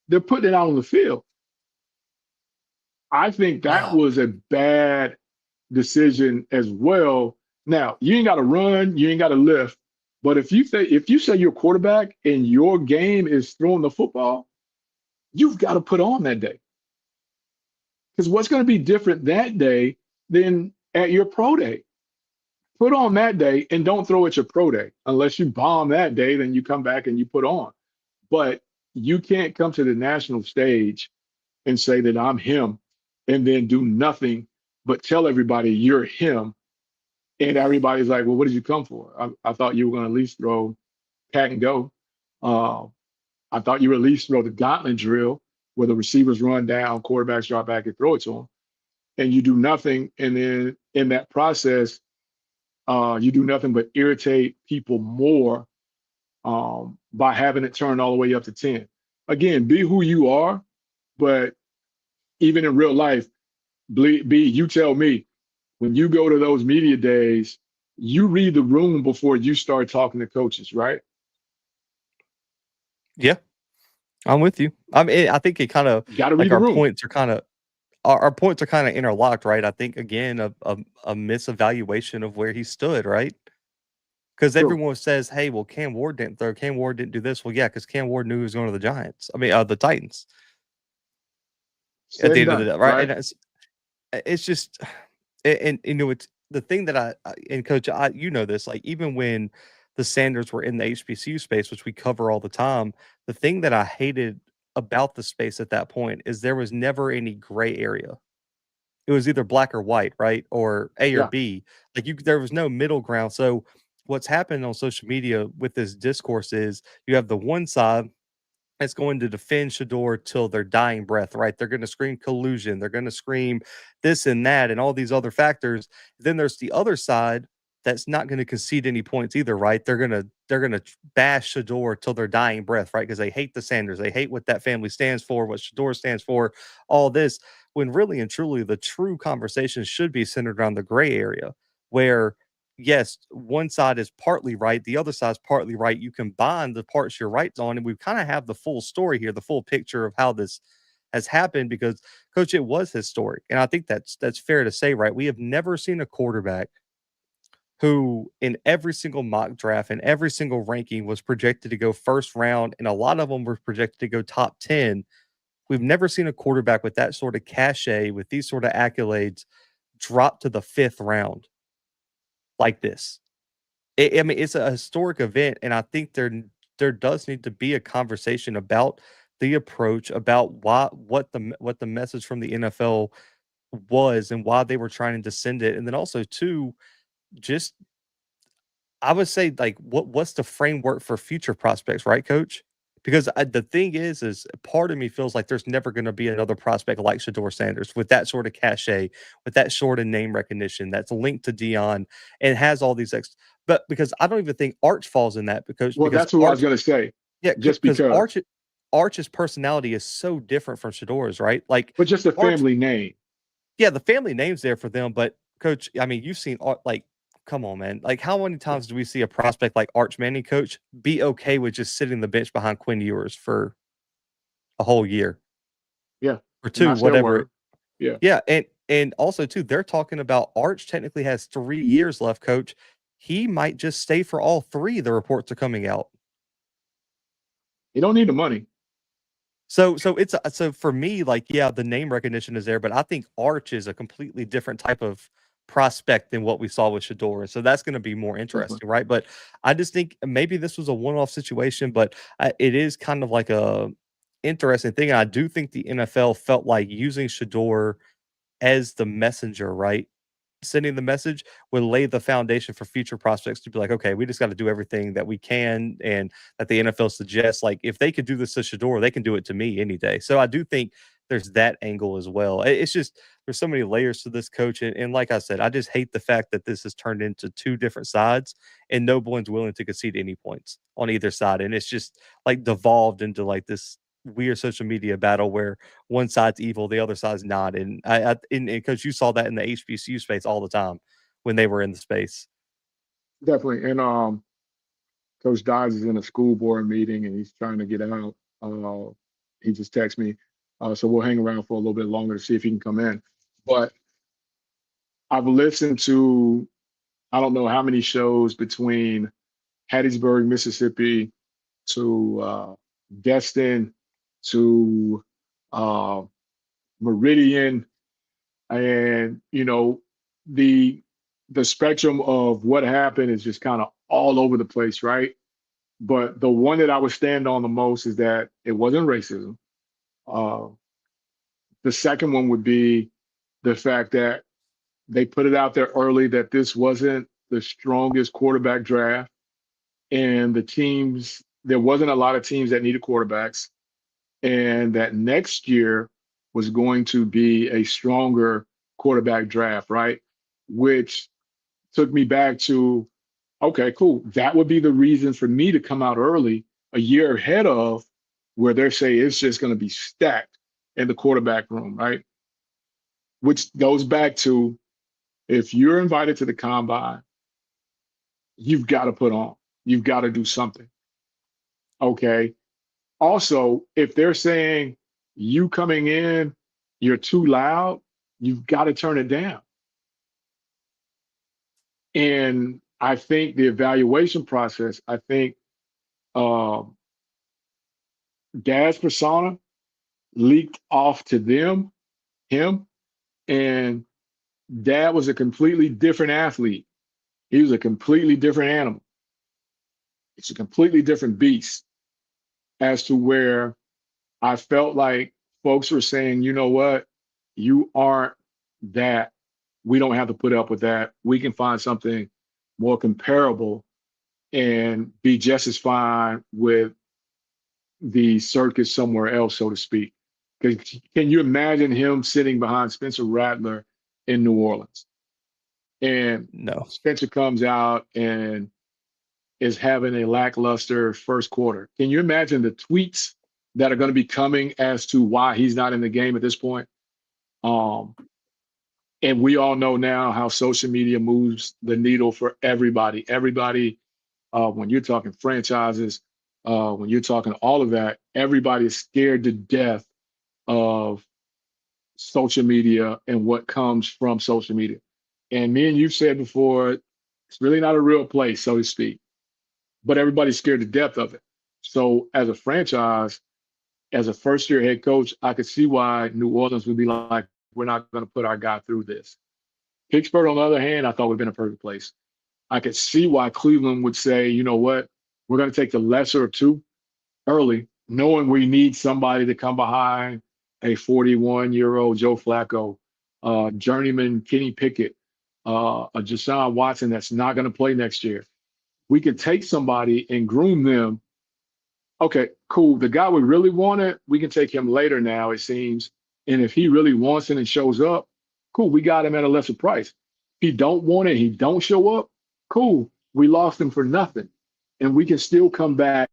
they're putting it out on the field. I think that Oh, was a bad decision as well. Now, you ain't got to run, you ain't got to lift, but if you say you're a quarterback and your game is throwing the football, you've got to put on that day. Because what's going to be different that day than at your pro day? Put on that day and don't throw at your pro day. Unless you bomb that day, then you come back and you put on. But you can't come to the national stage and say that I'm him and then do nothing but tell everybody you're him. And everybody's like, well, what did you come for? I thought you were going to at least throw pat and go. Uh, I thought you would at least throw the gauntlet drill where the receivers run down, quarterbacks drop back and throw it to them. and you do nothing, and then in that process, you do nothing but irritate people more by having it turn all the way up to 10. Again, be who you are, but even in real life, you tell me, when you go to those media days, you read the room before you start talking to coaches, right? Yeah, I'm with you. I mean, I think it kind of Got to read like the room. our points are kind of interlocked, right? I think again a misevaluation of where he stood, right? Because True. everyone says, "Hey, well, Cam Ward didn't throw. Cam Ward didn't do this." Well, yeah, because Cam Ward knew he was going to the Giants. I mean, the Titans at Said the and end of the done, day, right? right? And it's just, and you know, it's the thing that and Coach, you know this, like even when the Sanders were in the HBCU space, which we cover all the time, the thing that I hated about the space at that point is there was never any gray area. It was either black or white, right? Or A or Yeah. B. Like there was no middle ground. So what's happened on social media with this discourse is you have the one side that's going to defend Shador till their dying breath, right? They're going to scream collusion. They're going to scream this and that and all these other factors. Then there's the other side that's not going to concede any points either, right? They're gonna bash Shador till their dying breath, right? Because they hate the Sanders, they hate what that family stands for, what Shador stands for, all this. When really and truly, the true conversation should be centered around the gray area, where yes, one side is partly right, the other side is partly right. You combine the parts you're right on, and we kind of have the full story here, the full picture of how this has happened. Because, Coach, it was historic, and I think that's fair to say, right? We have never seen a quarterback who, in every single mock draft and every single ranking, was projected to go first round, and a lot of them were projected to go top 10. We've never seen a quarterback with that sort of cachet, with these sort of accolades, drop to the fifth round like this. I mean, it's a historic event, and I think there does need to be a conversation about the approach, about what the message from the NFL was, and why they were trying to send it, and then also too, just I would say like what's the framework for future prospects, right, Coach? Because the thing is part of me feels like there's never going to be another prospect like Shador Sanders with that sort of cachet, with that sort of name recognition that's linked to Dion and has all these but because I don't even think Arch falls in that Well, because that's what I was Arch, going to say. yeah, Just because because, Arch's personality is so different from Shador's, right? Like but just a Arch, family name. yeah, the family name's there for them, but Coach, I mean, you've seen like, come on, man. Like, how many times do we see a prospect like Arch Manning, Coach, be okay with just sitting the bench behind Quinn Ewers for a whole year Yeah. or And two, that's their whatever? word. Yeah. Yeah, and also too, they're talking about Arch technically has 3 years left, Coach. He might just stay for all three. The reports are coming out. You don't need the money. So for me, like, yeah, the name recognition is there, but I think Arch is a completely different type of prospect than what we saw with Shador. So that's going to be more Definitely. interesting, right? But I just think maybe this was a one-off situation, but it is kind of like a interesting thing. And I do think the NFL felt like using Shador as the messenger, right? Sending the message would lay the foundation for future prospects to be like, okay, we just got to do everything that we can and that the NFL suggests. Like, if they could do this to Shador, they can do it to me any day. So I do think there's that angle as well. It's just there's so many layers to this, Coach. And like I said, I just hate the fact that this has turned into two different sides and no one's willing to concede any points on either side. And it's just like devolved into like this weird social media battle where one side's evil, the other side's not. And and because you saw that in the HBCU space all the time when they were in the space. Definitely. And Coach Dodge is in a school board meeting and he's trying to get out. He just texted me. So we'll hang around for a little bit longer to see if he can come in. But I've listened to I don't know how many shows between Hattiesburg, Mississippi to Destin to uh, Meridian, and the the spectrum of what happened is just kind of all over the place, right? But the one that I would stand on the most is that it wasn't racism. Uh, the second one would be the fact that they put it out there early that this wasn't the strongest quarterback draft, and there wasn't a lot of teams that needed quarterbacks, and that next year was going to be a stronger quarterback draft, right? Which took me back to, okay, cool. That would be the reason for me to come out early, a year ahead of where they're saying it's just going to be stacked in the quarterback room, right? Which goes back to, if you're invited to the combine, you've got to put on, you've got to do something. Okay. Also, if they're saying you coming in, you're too loud, you've got to turn it down. And I think the evaluation process, I think um, Dad's persona leaked off to him, and Dad was a completely different athlete. He was a completely different animal. It's a completely different beast, as to where I felt like folks were saying, you know what, you aren't that. We don't have to put up with that. We can find something more comparable and be just as fine with the circus somewhere else, so to speak. Because can you imagine him sitting behind Spencer Rattler in New Orleans? And No. Spencer comes out and is having a lackluster first quarter. Can you imagine the tweets that are going to be coming as to why he's not in the game at this point? Um, and we all know now how social media moves the needle for everybody. Everybody, when you're talking franchises, when you're talking all of that, everybody is scared to death of social media and what comes from social media. And me and you've said before, it's really not a real place, so to speak, but everybody's scared to death of it. So as a franchise, as a first year head coach, I could see why New Orleans would be like, we're not going to put our guy through this. Pittsburgh, on the other hand, I thought would have been a perfect place. I could see why Cleveland would say, you know what, we're going to take the lesser of two early, knowing we need somebody to come behind a 41-year-old Joe Flacco, journeyman Kenny Pickett, a Deshaun Watson that's not going to play next year. We could take somebody and groom them. Okay, cool. The guy we really wanted, we can take him later now, it seems. And if he really wants it and shows up, cool, we got him at a lesser price. If he don't want it, he don't show up, cool, we lost him for nothing. And we can still come back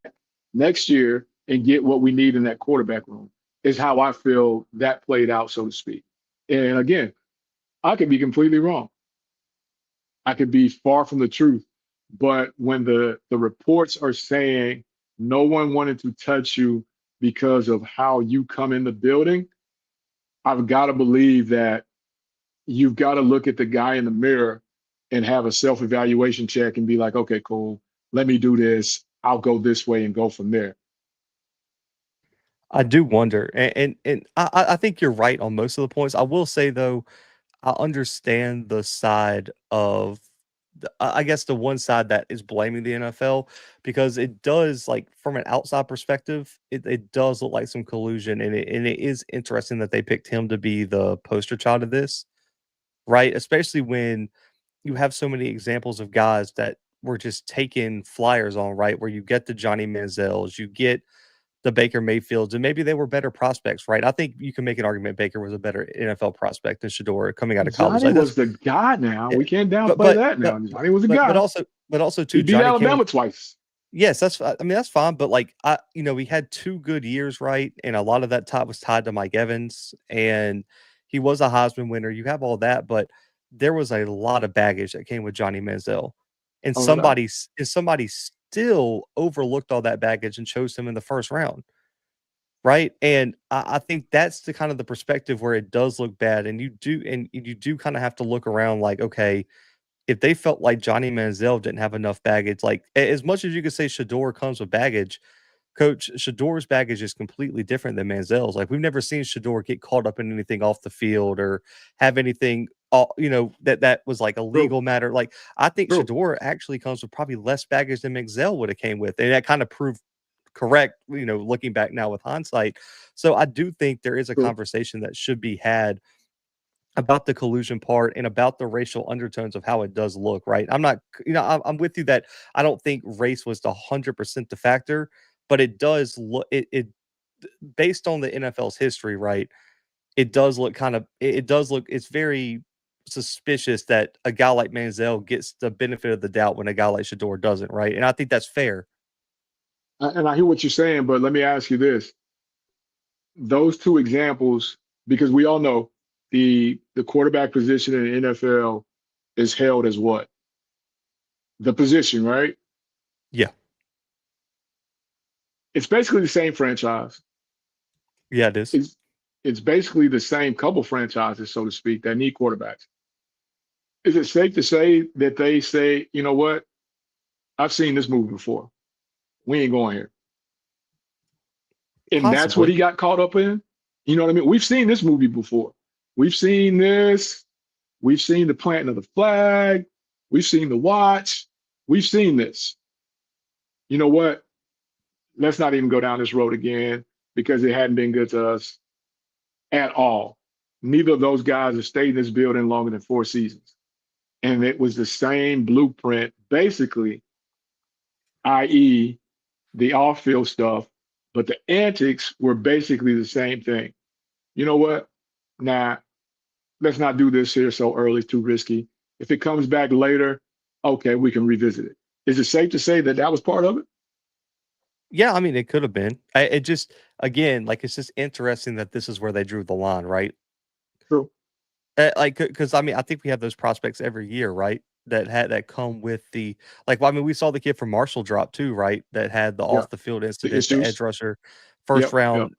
next year and get what we need in that quarterback room, is how I feel that played out, so to speak. And again, I could be completely wrong. I could be far from the truth. But when the reports are saying no one wanted to touch you because of how you come in the building, I've got to believe that you've got to look at the guy in the mirror and have a self-evaluation check and be like, okay, cool, let me do this. I'll go this way and go from there. I do wonder, and I think you're right on most of the points. I will say though, I understand the side of I guess the one side that is blaming the NFL, because it does, like, from an outside perspective, it does look like some collusion, and it is interesting that they picked him to be the poster child of this, right? Especially when you have so many examples of guys that were just taking flyers on, right? Where you get the Johnny Manziels, you get the Baker Mayfields, and maybe they were better prospects, right? I think you can make an argument Baker was a better NFL prospect than Shador coming out of college. Johnny Like, was the guy now. yeah, We can't but downplay but that but now. Johnny was a guy. but also He too, beat Johnny came with Alabama twice. yes, I mean, that's fine, but, like, we had 2 good years, right? And a lot of that time was tied to Mike Evans, and he was a Heisman winner. You have all that, but there was a lot of baggage that came with Johnny Manziel, and Oh, no doubt. somebody still overlooked all that baggage and chose him in the first round, right? And I think that's the kind of the perspective where it does look bad, and you do kinda have to look around like, okay, if they felt like Johnny Manziel didn't have enough baggage, like, as much as you could say Shador comes with baggage, Coach, Shador's baggage is completely different than Manziel's. Like, we've never seen Shador get caught up in anything off the field or have anything, that was like a True. legal matter. Like, I think True. Shador actually comes with probably less baggage than Manziel would have came with, and that kind of proved correct, looking back now with hindsight. So I do think there is a True. conversation that should be had about the collusion part and about the racial undertones of how it does look, right? I'm not, I'm with you that I don't think race was the 100% the factor, but it does look, it based on the NFL's history, right? it does look it's very suspicious that a guy like Manziel gets the benefit of the doubt when a guy like Shador doesn't, right? And I think that's fair. And I hear what you're saying, but let me ask you this: those two examples, because we all know the quarterback position in the NFL is held as what? The position, right? Yeah. It's basically the same franchise. Yeah, it is. It's basically the same couple franchises, so to speak, that need quarterbacks. Is it safe to say that they say, you know what? I've seen this movie before. We ain't going here. And that's what Possibly. he got caught up in. You know what I mean? We've seen this movie before. We've seen this. We've seen the planting of the flag. We've seen the watch. We've seen this. You know what? Let's not even go down this road again because it hadn't been good to us at all. Neither of those guys have stayed in this building longer than 4 seasons. And it was the same blueprint, basically, i.e., the off field stuff, but the antics were basically the same thing. You know what? Nah, let's not do this here so early, too risky. If it comes back later, okay, we can revisit it. Is it safe to say that that was part of it? Yeah, I mean, it could have been. It just, again, like, it's just interesting that this is where they drew the line, right? True. Like, because I mean, I think we have those prospects every year, right? That come with the well, I mean, we saw the kid from Marshall drop too, right? That had the Yeah. off the field The incident, the edge issues. rusher, first Yep. Yep. round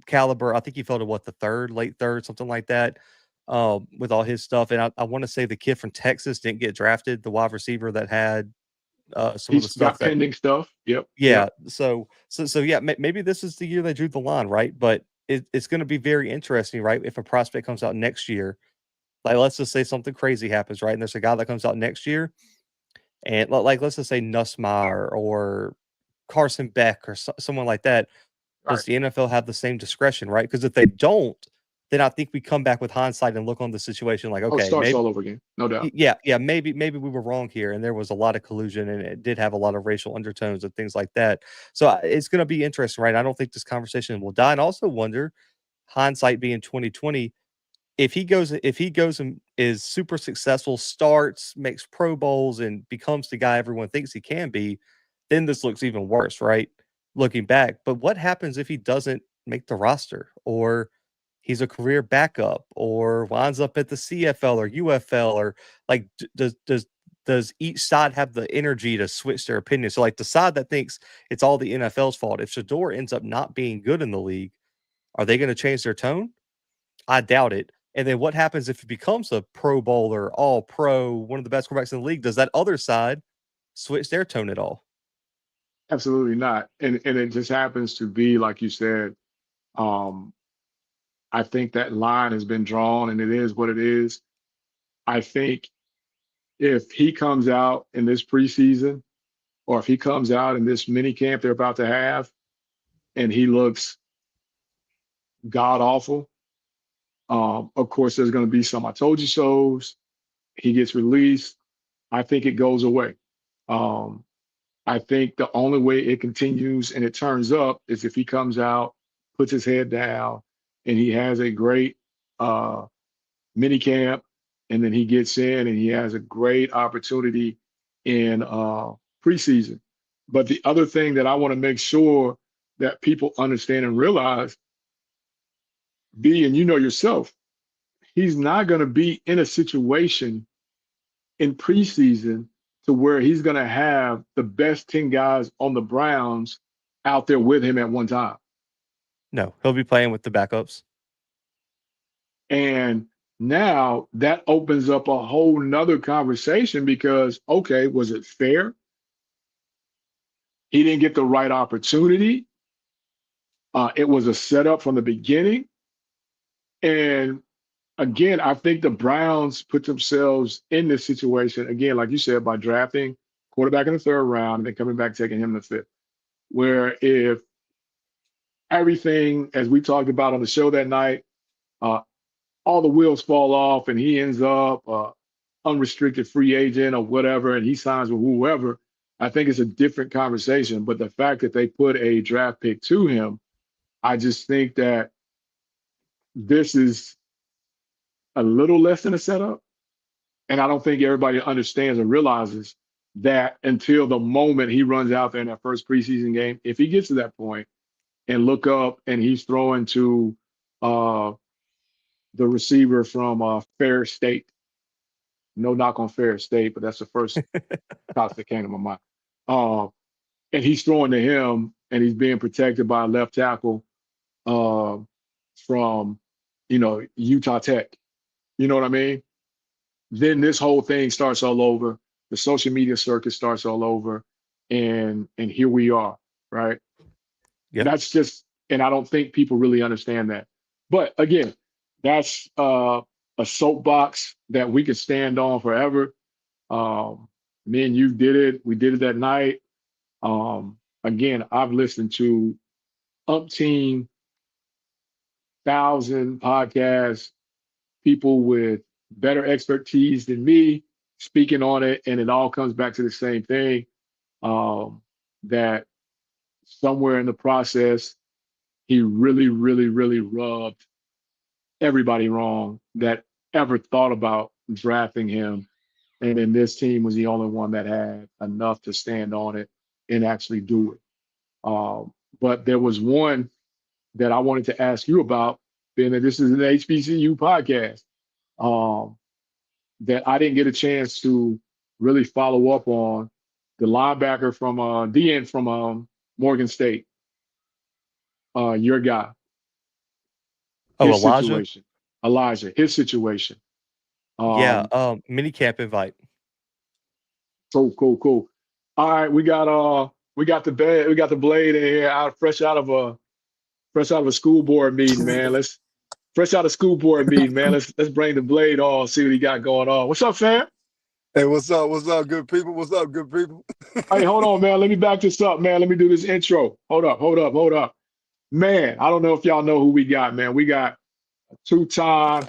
caliber. I think he fell to what, the third, late third, something like that. With all his stuff, and I want to say the kid from Texas didn't get drafted, the wide receiver that had some of the He's stuff got that. pending stuff. Yep. Yeah. Yep. So yeah, maybe this is the year they drew the line, right? But it's going to be very interesting, right? If a prospect comes out next year, like let's just say something crazy happens, right? And there's a guy that comes out next year, and like let's just say Nussmeier or Carson Beck or someone like that. All Does right. the NFL have the same discretion, right? Because if they don't, then I think we come back with hindsight and look on the situation like, Oh, it okay, starts maybe all over again. No doubt. yeah, maybe we were wrong here, and there was a lot of collusion, and it did have a lot of racial undertones and things like that. So it's going to be interesting, right? I don't think this conversation will die, and I also wonder, hindsight being 2020, if he goes and is super successful, starts, makes Pro Bowls, and becomes the guy everyone thinks he can be, then this looks even worse, right? Looking back. But what happens if he doesn't make the roster, or he's a career backup, or winds up at the CFL or UFL, or like does each side have the energy to switch their opinion? So like the side that thinks it's all the NFL's fault, if Shador ends up not being good in the league, are they going to change their tone? I doubt it. And then what happens if he becomes a Pro Bowler, all pro, one of the best quarterbacks in the league? Does that other side switch their tone at all? Absolutely not. And it just happens to be, like you said, um, I think that line has been drawn and it is what it is. I think if he comes out in this preseason or if he comes out in this mini camp they're about to have and he looks god awful, of course, there's going to be some I told you so's. He gets released. I think it goes away. Um, I think the only way it continues and it turns up is if he comes out, puts his head down, and he has a great mini camp, and then he gets in and he has a great opportunity in preseason. But the other thing that I want to make sure that people understand and realize, B, and you know yourself, he's not going to be in a situation in preseason to where he's going to have the best 10 guys on the Browns out there with him at one time. No, he'll be playing with the backups. And now that opens up a whole nother conversation because, okay, was it fair? He didn't get the right opportunity. It was a setup from the beginning. And again, I think the Browns put themselves in this situation, again, like you said, by drafting quarterback in the third round and then coming back taking him in the fifth. Where if everything, as we talked about on the show that night, all the wheels fall off and he ends up unrestricted free agent or whatever, and he signs with whoever, I think it's a different conversation. But the fact that they put a draft pick to him, I just think that this is a little less than a setup. And I don't think everybody understands or realizes that until the moment he runs out there in that first preseason game. If he gets to that point and look up and he's throwing to uh, the receiver from Fair State, no knock on Fair State, but that's the first college that came to my mind. Uh, and he's throwing to him and he's being protected by a left tackle uh, from, Utah Tech. You know what I mean? Then this whole thing starts all over. The social media circuit starts all over, and here we are, right? Yeah. That's just, and I don't think people really understand that. But again, that's a soapbox that we could stand on forever. Me and you did it. We did it that night. Again, I've listened to umpteen thousand podcasts, people with better expertise than me speaking on it, and it all comes back to the same thing, that somewhere in the process, he really, really, really rubbed everybody wrong that ever thought about drafting him. And then this team was the only one that had enough to stand on it and actually do it. But there was one that I wanted to ask you about, being that this is an HBCU podcast, that I didn't get a chance to really follow up on. The linebacker from DN from Morgan State, your guy, Oh, his Elijah? situation, Elijah, his situation. Yeah, mini camp invite. Cool. All right, we got the blade in here, fresh out of a school board meeting, man. Let's bring the blade on, see what he got going on. What's up, fam? Hey, what's up? What's up, good people? What's up, good people? Hey, hold on, man. Let me back this up, man. Let me do this intro. Hold up. Man, I don't know if y'all know who we got, man. We got a two-time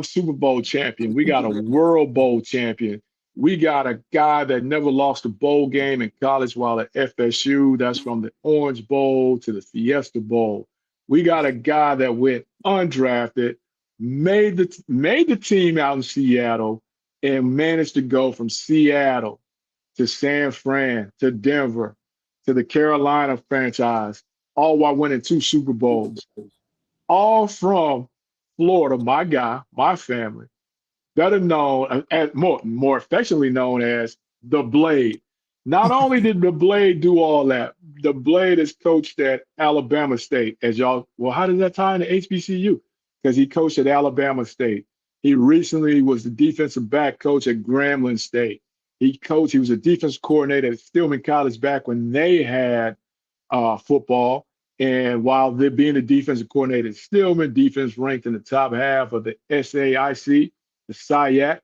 Super Bowl champion. We got a World Bowl champion. We got a guy that never lost a bowl game in college while at FSU. That's from the Orange Bowl to the Fiesta Bowl. We got a guy that went undrafted, made the team out in Seattle, and managed to go from Seattle to San Fran to Denver to the Carolina franchise, all while winning 2 Super Bowls, all from Florida, my guy, my family, better known as more affectionately known as the Blade. Not only did the Blade do all that, the Blade is coached at Alabama State. How does that tie into HBCU? Because he coached at Alabama State. He recently was the defensive back coach at Grambling State. He was a defense coordinator at Stillman College back when they had football. And while they're being a defensive coordinator at Stillman, defense ranked in the top half of the SAIC, the SIAC,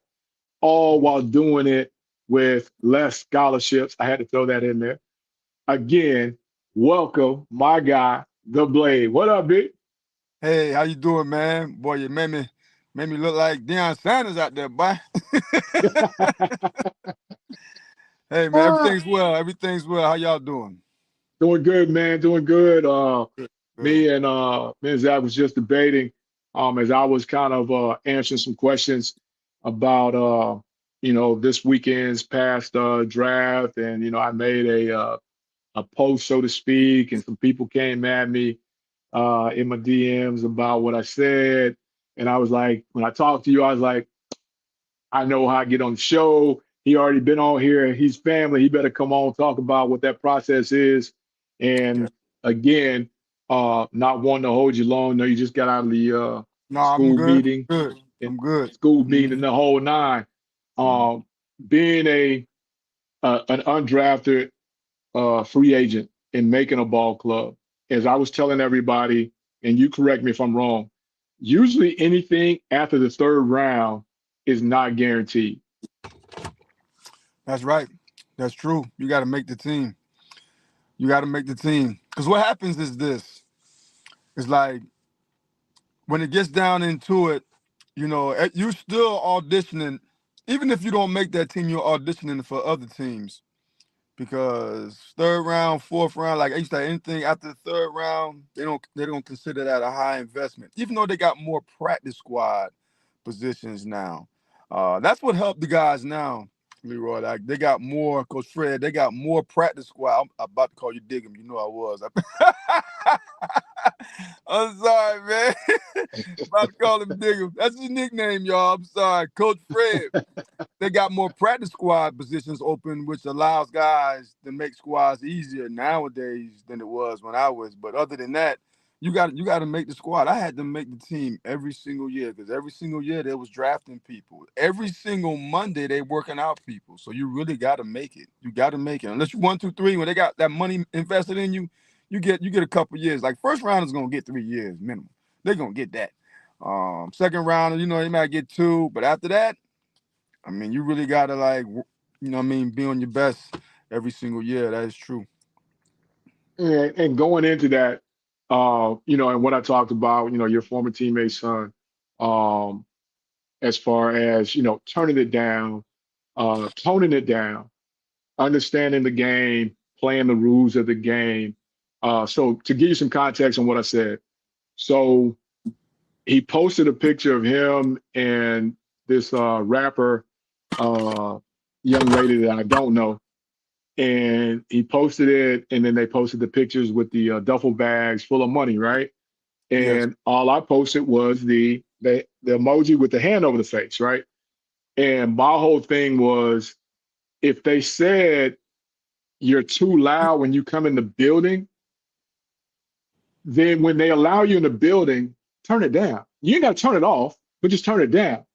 all while doing it with less scholarships. I had to throw that in there. Again, welcome, my guy, the Blade. What up, Big? Hey, how you doing, man? Boy, you made me look like Deion Sanders out there, boy. Hey, man, everything's well. How y'all doing? Doing good, man. Doing good. Me and Zach was just debating as I was kind of answering some questions about this weekend's past draft, and I made a post, so to speak, and some people came at me in my DMs about what I said, and I was like, when I talked to you, I was like, I know how I get on the show. He already been on here. He's family. He better come on, talk about what that process is. And again, not wanting to hold you long. No, you just got out of the school meeting. I'm good. School meeting and the whole nine. Being an undrafted free agent and making a ball club, as I was telling everybody, and you correct me if I'm wrong, usually anything after the 3rd round is not guaranteed. That's right. That's true. You got to make the team. Because what happens is this. It's like when it gets down into it, you're still auditioning. Even if you don't make that team, you're auditioning for other teams because third round, fourth round, like I used to say, anything after the third round, they don't consider that a high investment, even though they got more practice squad positions now. That's what helped the guys now, Leroy. Like they got more, Coach Fred. They got more practice squad. I'm about to call you Diggum. You know I was. I'm sorry, man. About to call him Diggum. That's his nickname, y'all. I'm sorry, Coach Fred. They got more practice squad positions open, which allows guys to make squads easier nowadays than it was when I was. But other than that, you got to make the squad. I had to make the team every single year because every single year they was drafting people. Every single Monday they working out people. So you really got to make it. You got to make it. Unless you 1, 2, 3, when they got that money invested in you, you get a couple years. Like first round is gonna get 3 years minimum. They're gonna get that. Second round, they might get 2, but after that, I mean, you really gotta be on your best every single year. That is true. And going into that, and what I talked about, your former teammate's son, um, as far as, turning it down, toning it down, understanding the game, playing the rules of the game. So to give you some context on what I said, so he posted a picture of him and this rapper, young lady that I don't know, and he posted it, and then they posted the pictures with the duffel bags full of money, right? Yes. And all I posted was the emoji with the hand over the face, right? And my whole thing was, if they said you're too loud when you come in the building, then when they allow you in the building, turn it down. You ain't got to turn it off, but just turn it down.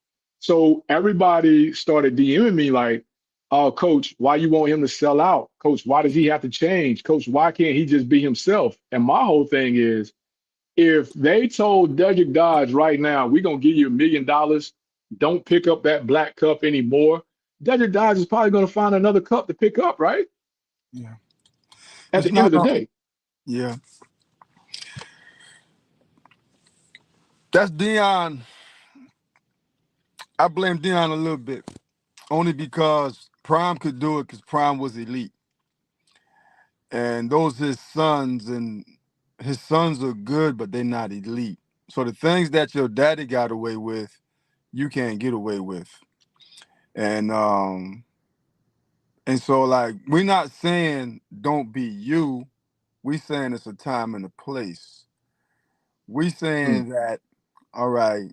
So everybody started DMing me like, "Oh, coach, why you want him to sell out? Coach, why does he have to change? Coach, why can't he just be himself?" And my whole thing is, if they told Dedrick Dodge right now, we're going to give you $1 million, don't pick up that black cup anymore, Dedrick Dodge is probably going to find another cup to pick up, right? Yeah. At It's the end not. of the day. Yeah. That's Dion. I blame Dion a little bit, only because Prime could do it because Prime was elite, and those his sons, and his sons are good, but they're not elite. So the things that your daddy got away with, you can't get away with. And so like we're not saying don't be you. We saying it's a time and a place. We Mm, saying that, all right,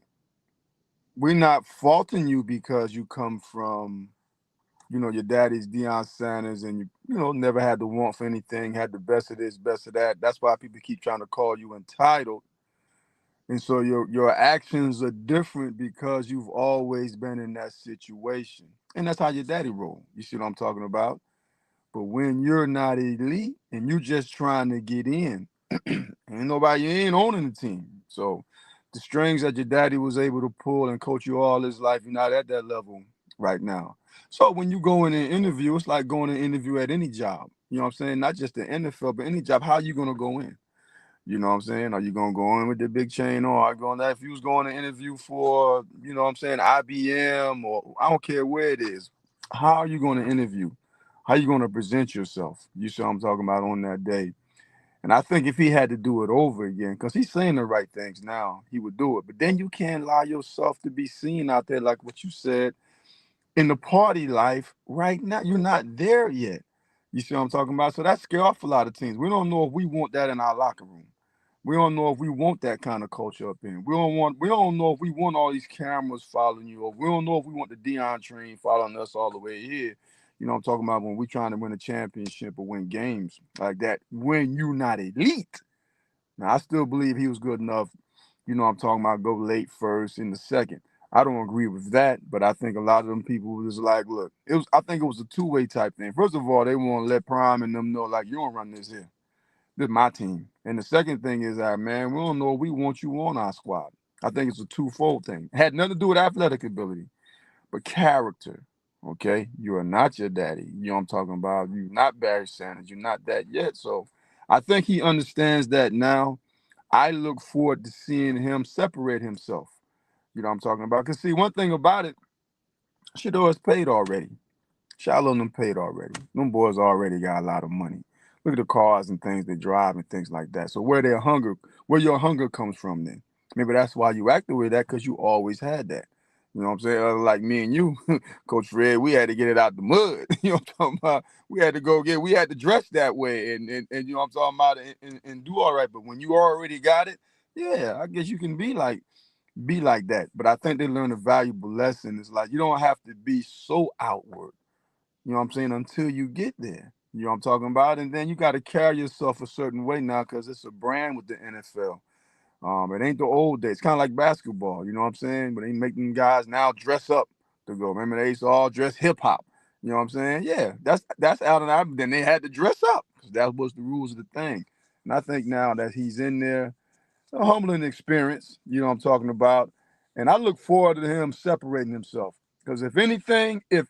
we're not faulting you because you come from, your daddy's Deion Sanders, and you never had the want for anything, had the best of this, best of that. That's why people keep trying to call you entitled. And so your actions are different because you've always been in that situation. And that's how your daddy rolled. You see what I'm talking about? But when you're not elite and you just trying to get in, you ain't owning the team. So the strings that your daddy was able to pull and coach you all his life, you're not at that level right now. So when you go in an interview, it's like going to interview at any job. You know what I'm saying? Not just the NFL, but any job. How are you going to go in? You know what I'm saying? Are you going to go in with the big chain on? Are you going to, if you was going to interview for, IBM, or I don't care where it is, how are you going to interview? How are you going to present yourself? You see what I'm talking about on that day? And I think if he had to do it over again, because he's saying the right things now, he would do it. But then you can't allow yourself to be seen out there like what you said in the party life right now. You're not there yet. You see what I'm talking about? So that scare off a lot of teams. We don't know if we want that in our locker room. We don't know if we want that kind of culture up in. We don't know if we want all these cameras following you, or we don't know if we want the Dion train following us all the way here. You know what I'm talking about, when we're trying to win a championship or win games like that when you're not elite. Now I still believe he was good enough, I'm talking about, go late first in the second. I don't agree with that, but I think a lot of them people was like, look, I think it was a two-way type thing. First of all, they want to let Prime and them know, like, you don't run this here. This is my team. And the second thing is that, man, we don't know if we want you on our squad. I think it's a twofold thing. It had nothing to do with athletic ability, but character. Okay? You are not your daddy. You know what I'm talking about? You're not Barry Sanders. You're not that yet. So I think he understands that now. I look forward to seeing him separate himself. You know what I'm talking about? Because, see, one thing about it, Shador is paid already. Shiloh and them paid already. Them boys already got a lot of money. Look at the cars and things they drive and things like that. So where your hunger comes from then? Maybe that's why you acted with that, because you always had that. You know what I'm saying? Like me and you, Coach Fred, we had to get it out the mud. You know what I'm talking about? We had to dress that way and you know what I'm talking about, and do all right. But when you already got it, yeah, I guess you can be like that. But I think they learn a valuable lesson. It's like you don't have to be so outward, you know what I'm saying, until you get there. You know what I'm talking about? And then you got to carry yourself a certain way now, because it's a brand with the NFL. It ain't the old days. It's kind of like basketball, you know what I'm saying? But they making guys now dress up to go. Remember, they used to all dress hip hop. You know what I'm saying? Yeah, that's out and out. Then they had to dress up, because that was the rules of the thing. And I think now that he's in there, a humbling experience, you know what I'm talking about. And I look forward to him separating himself. Because if anything, if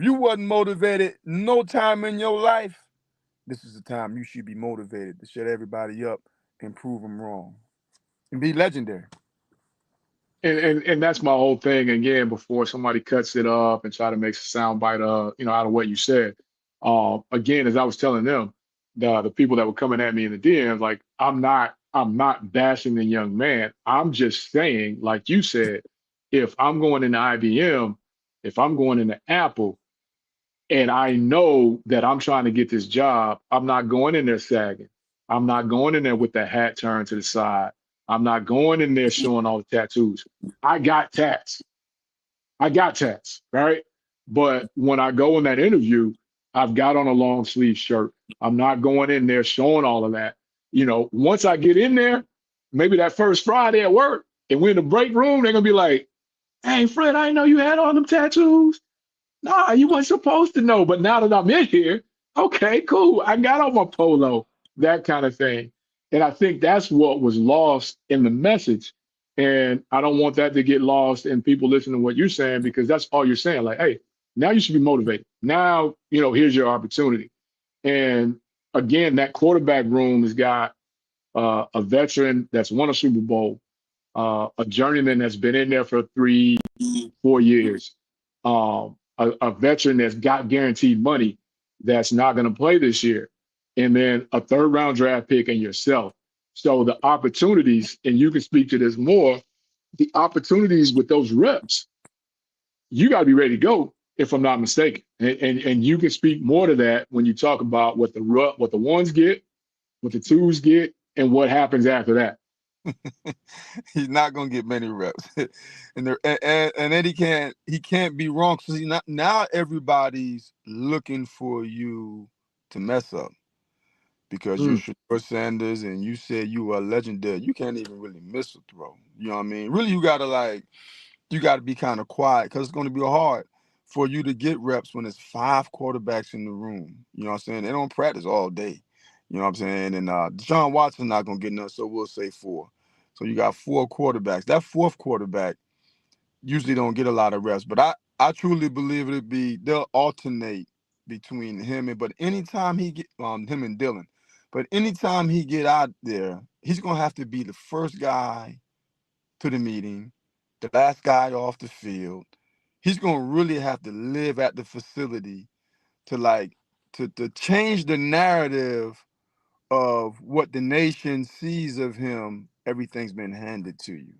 you wasn't motivated no time in your life, this is the time you should be motivated to shut everybody up and prove them wrong and be legendary. And that's my whole thing. Again, before somebody cuts it up and try to make a soundbite out of what you said. Again, as I was telling them, the people that were coming at me in the DMs, like I'm not bashing the young man. I'm just saying, like you said, if I'm going into IBM, if I'm going into Apple, and I know that I'm trying to get this job, I'm not going in there sagging. I'm not going in there with the hat turned to the side. I'm not going in there showing all the tattoos. I got tats. I got tats, right? But when I go in that interview, I've got on a long sleeve shirt. I'm not going in there showing all of that. Once I get in there, maybe that first Friday at work, and we're in the break room, they're gonna be like, "Hey, Fred, I didn't know you had all them tattoos." Nah, you weren't supposed to know. But now that I'm in here, okay, cool. I got on my polo, that kind of thing. And I think that's what was lost in the message. And I don't want that to get lost in people listening to what you're saying, because that's all you're saying. Like, hey, now you should be motivated. Now, here's your opportunity. And again, that quarterback room has got a veteran that's won a Super Bowl, a journeyman that's been in there for 3-4 years, a veteran that's got guaranteed money that's not going to play this year, and then a third round draft pick and yourself. So the opportunities, and you can speak to this more, the opportunities with those reps, you got to be ready to go, if I'm not mistaken. And you can speak more to that when you talk about what the ones get, what the twos get, and what happens after that. He's not gonna get many reps, and then he can't be wrong. So now everybody's looking for you to mess up, because you're Mm. Shedeur Sanders and you said you are legendary. You can't even really miss a throw. You know what I mean? Really, you gotta be kind of quiet, because it's gonna be hard for you to get reps when there's 5 quarterbacks in the room. You know what I'm saying? They don't practice all day. You know what I'm saying? And Deshaun Watson not gonna get none, so we'll say 4. So you got 4 quarterbacks. That fourth quarterback usually don't get a lot of reps, but I truly believe they'll alternate between but anytime he get him and Dylan, but anytime he get out there, he's gonna have to be the first guy to the meeting, the last guy off the field. He's gonna really have to live at the facility to to change the narrative of what the nation sees of him. Everything's been handed to you.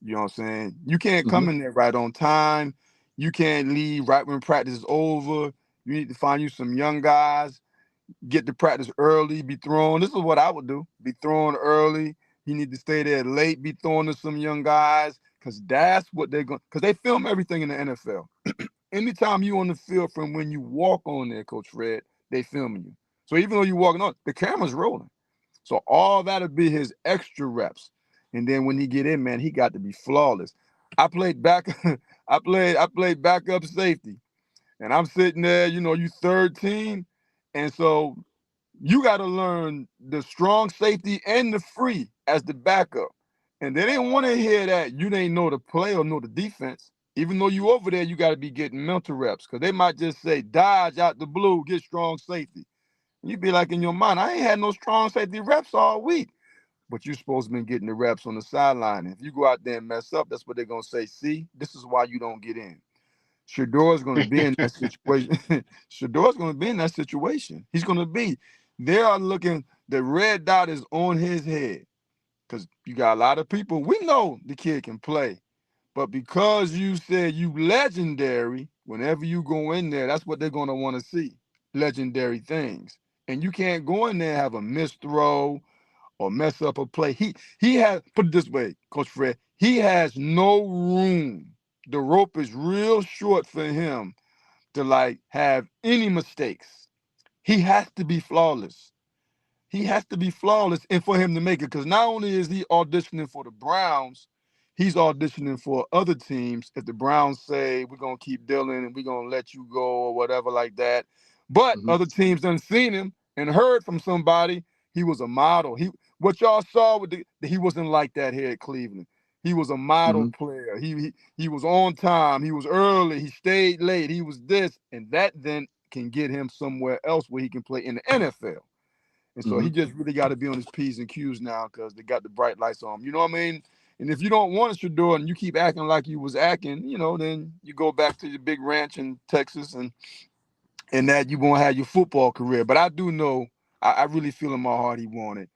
You know what I'm saying? You can't Mhm. come in there right on time. You can't leave right when practice is over. You need to find you some young guys, get to practice early, be thrown. This is what I would do. Be thrown early. You need to stay there late, be thrown to some young guys, because that's what they're going, because they film everything in the NFL. Anytime you on the field, from when you walk on there, Coach Fred, they filming you. So even though you're walking on, the camera's rolling. So all that'll be his extra reps. And then when he get in, man, he got to be flawless. I played back, I played backup safety. And I'm sitting there, you third team. And so you got to learn the strong safety and the free as the backup. And they didn't want to hear that you didn't know the play or know the defense. Even though you over there, you got to be getting mental reps, because they might just say, dodge out the blue, get strong safety. You'd be like in your mind, I ain't had no strong safety reps all week. But you're supposed to be getting the reps on the sideline. If you go out there and mess up, that's what they're going to say. See, this is why you don't get in. Shador's going to be in that situation. Shador's going to be in that situation. He's going to be. They are looking. The red dot is on his head because you got a lot of people. We know the kid can play, but because you said you legendary, whenever you go in there, that's what they're going to want to see. Legendary things. And you can't go in there and have a missed throw or mess up a play. He has, put it this way, Coach Fred, he has no room. The rope is real short for him to like have any mistakes. He has to be flawless. He has to be flawless and for him to make it. Because not only is he auditioning for the Browns, he's auditioning for other teams. If the Browns say we're gonna keep Dylan and we're gonna let you go or whatever like that. But other teams done seen him and heard from somebody. He was a model. What y'all saw with he wasn't like that here at Cleveland. He was a model player. He was on time. He was early. He stayed late. He was this, and that then can get him somewhere else where he can play in the NFL. And so he just really got to be on his P's and Q's now because they got the bright lights on him. You know what I mean? And if you don't want a Shador and you keep acting like you was acting, you know, then you go back to your big ranch in Texas and that you won't have your football career. But I do know, I really feel in my heart he wanted.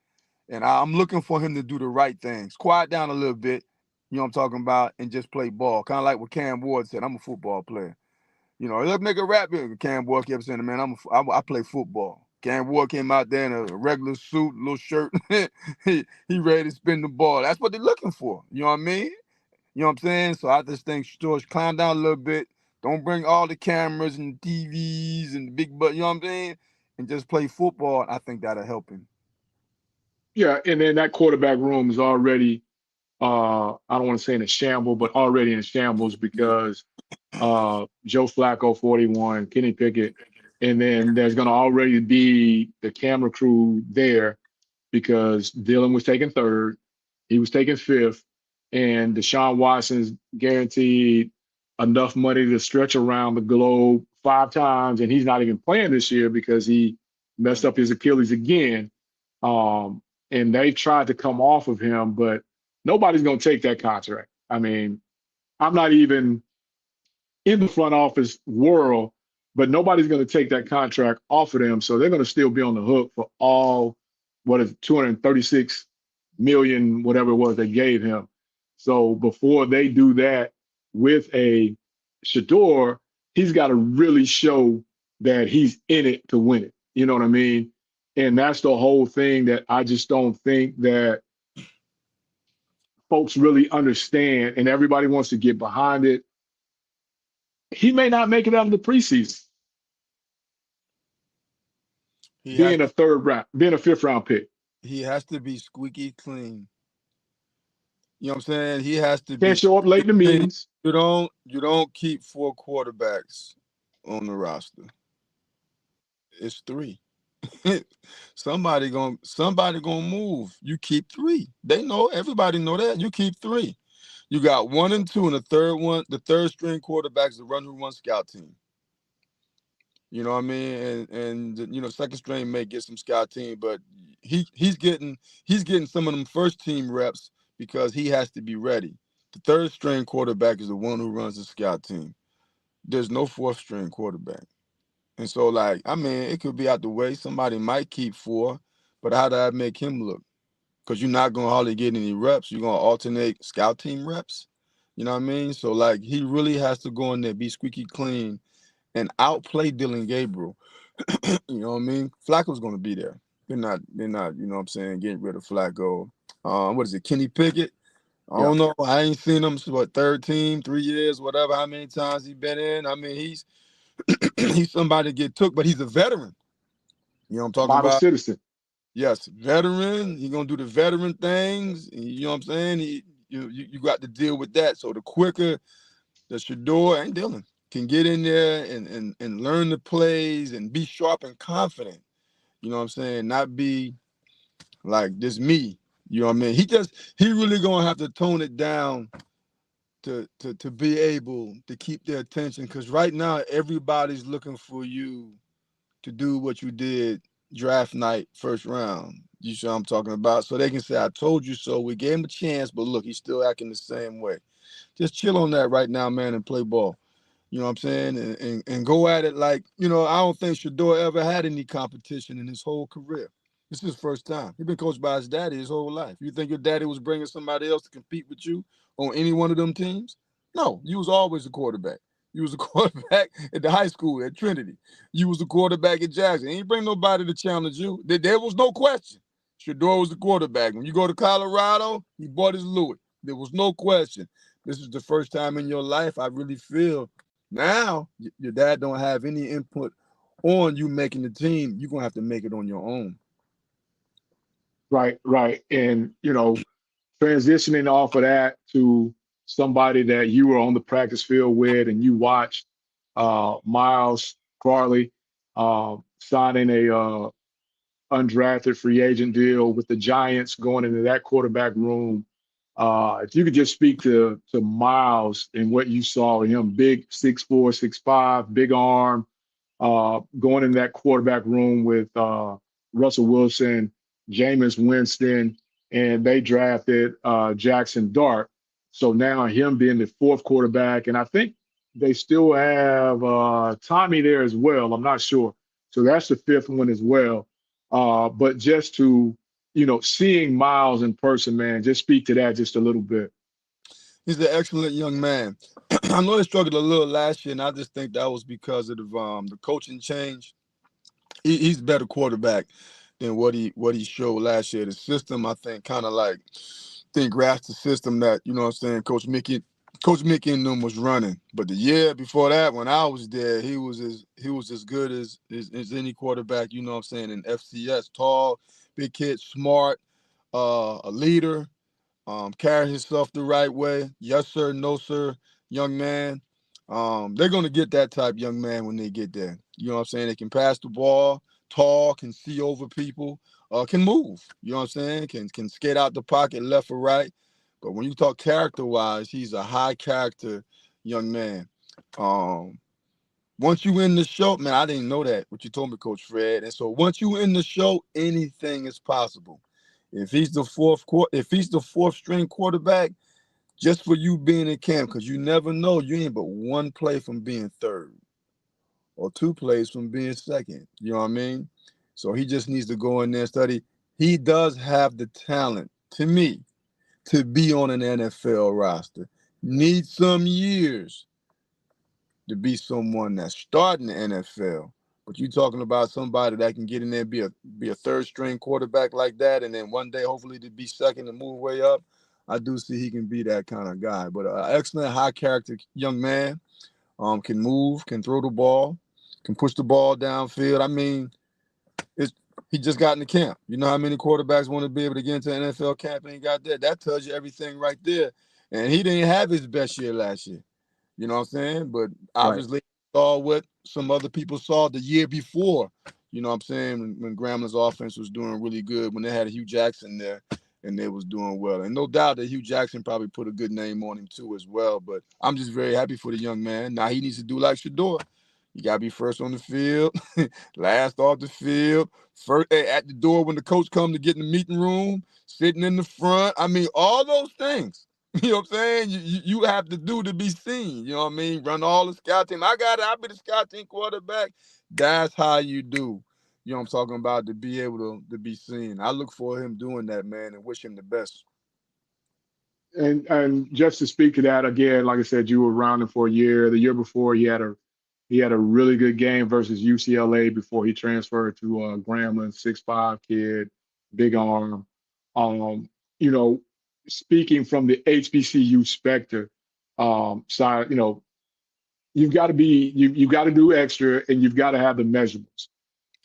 And I'm looking for him to do the right things. Quiet down a little bit, you know what I'm talking about, and just play ball. Kind of like what Cam Ward said, I'm a football player. You know, let's make a rap. Cam Ward kept saying, man, I play football. Cam Ward came out there in a regular suit, little shirt. he ready to spin the ball. That's what they're looking for. You know what I mean? You know what I'm saying? So I just think George, climb down a little bit. Don't bring all the cameras and TVs and the big butt, you know what I'm saying? And just play football. I think that'll help him. Yeah, and then that quarterback room is already, I don't want to say in a shambles, but already in shambles because Joe Flacco, 41, Kenny Pickett, and then there's going to already be the camera crew there because Dylan was taking third, he was taking fifth, and Deshaun Watson's guaranteed enough money to stretch around the globe 5 times, and he's not even playing this year because he messed up his Achilles again. And they've tried to come off of him, but nobody's going to take that contract. I mean, I'm not even in the front office world, but nobody's going to take that contract off of them. So they're going to still be on the hook for all, what is it, 236 million, whatever it was they gave him. So before they do that with a Shador, he's got to really show that he's in it to win it. You know what I mean? And that's the whole thing that I just don't think that folks really understand, and everybody wants to get behind it. He may not make it out of the preseason. Being a 5th round pick. He has to be squeaky clean. You know what I'm saying? He has to Can't show up late in the meetings. You don't keep 4 quarterbacks on the roster. It's 3. somebody gonna move. You keep 3. They know, everybody know that. You keep 3. You got 1 and 2, and the third string quarterback is the run who runs scout team. You know what I mean? And you know, second string may get some scout team, but he's getting some of them first team reps because he has to be ready. The third string quarterback is the one who runs the scout team. There's no 4th string quarterback. And so, like, I mean, it could be out the way. Somebody might keep 4, but how do I make him look? Because you're not going to hardly get any reps. You're going to alternate scout team reps. You know what I mean? So, like, he really has to go in there, be squeaky clean, and outplay Dylan Gabriel. You know what I mean? Flacco's going to be there. They're not, you know what I'm saying, getting rid of Flacco. What is it, Kenny Pickett? I don't know. I ain't seen him, 3rd team, 3 years, whatever, how many times he been in. I mean, he's somebody to get took, but he's a veteran. You know what I'm talking Model about? citizen. Yes, veteran. He's gonna do the veteran things. You know what I'm saying? You got to deal with that. So the quicker the Shador and Dylan can get in there and learn the plays and be sharp and confident. You know what I'm saying? Not be like this me. You know what I mean? He really gonna have to tone it down to be able to keep their attention, because right now everybody's looking for you to do what you did draft night, 1st round. You see what I'm talking about? So they can say, I told you so. We gave him a chance, but look, he's still acting the same way. Just chill on that right now, man, and play ball. You know what I'm saying? And go at it like, I don't think Shador ever had any competition in his whole career. This is his first time. He's been coached by his daddy his whole life. You think your daddy was bringing somebody else to compete with you on any one of them teams? No, you was always a quarterback. You was a quarterback at the high school at Trinity. You was a quarterback at Jackson. He ain't bring nobody to challenge you. There was no question. Shador was the quarterback. When you go to Colorado, he bought his Louis. There was no question. This is the first time in your life I really feel now your dad don't have any input on you making the team. You're going to have to make it on your own. Right, right. And, transitioning off of that to somebody that you were on the practice field with and you watched Miles Farley signing a undrafted free agent deal with the Giants going into that quarterback room. If you could just speak to Miles and what you saw in him, big 6'4", 6'5", big arm, going in that quarterback room with Russell Wilson, Jameis Winston, and they drafted Jackson Dart. So now him being the fourth quarterback, and I think they still have Tommy there as well. I'm not sure. So that's the fifth one as well. But just to, seeing Miles in person, man, just speak to that just a little bit. He's an excellent young man. I know he struggled a little last year, and I just think that was because of the coaching change. He's a better quarterback than what he showed last year. The system, I think, kind of grasped the system that, Coach Mickey and them was running. But the year before that, when I was there, he was as good as any quarterback, in FCS. Tall, big kid, smart, a leader, carry himself the right way. Yes, sir, no, sir, young man. They're going to get that type young man when they get there. You know what I'm saying? They can pass the ball, tall, can see over people, can move. You know what I'm saying? Can skate out the pocket left or right. But when you talk character-wise, he's a high-character young man. Once you in the show, man, I didn't know that, what you told me, Coach Fred. And so once you in the show, anything is possible. If he's the fourth string quarterback, just for you being in camp, because you never know, you ain't but one play from being third or two plays from being second. You know what I mean? So he just needs to go in there and study. He does have the talent, to me, to be on an NFL roster. Needs some years to be someone that's starting the NFL. But you talking about somebody that can get in there and be a third string quarterback like that, and then one day hopefully to be second and move way up. I do see he can be that kind of guy. But an excellent high character young man, can move, can throw the ball, can push the ball downfield. I mean, he just got in the camp. You know how many quarterbacks want to be able to get into an NFL camp and he got that? That tells you everything right there. And he didn't have his best year last year. You know what I'm saying? But obviously saw what some other people saw the year before. You know what I'm saying? When Gramblin's offense was doing really good, when they had Hugh Jackson there and they was doing well. And no doubt that Hugh Jackson probably put a good name on him too as well. But I'm just very happy for the young man. Now he needs to do like Shador. You got to be first on the field, last off the field, first at the door when the coach comes to get in the meeting room, sitting in the front. I mean, all those things. You know what I'm saying? You have to do to be seen. You know what I mean? Run all the scout team. I got it. I'll be the scout team quarterback. That's how you do. You know what I'm talking about, to be able to be seen. I look for him doing that, man, and wish him the best. And just to speak to that again, like I said, you were around him for a year. The year before, he had a really good game versus UCLA before he transferred to Grambling, 6'5" kid, big arm. You know, speaking from the HBCU specter side, you've got to you've got to do extra, and you've got to have the measurables.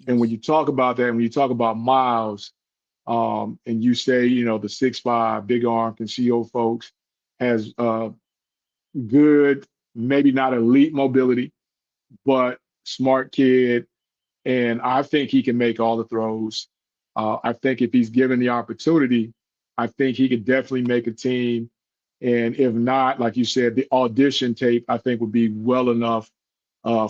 And when you talk about that, when you talk about Miles, and you say, the 6'5", big arm, can see old folks, has good, maybe not elite mobility, but smart kid. And I think he can make all the throws. I think if he's given the opportunity, I think he could definitely make a team. And if not, like you said, the audition tape, I think, would be well enough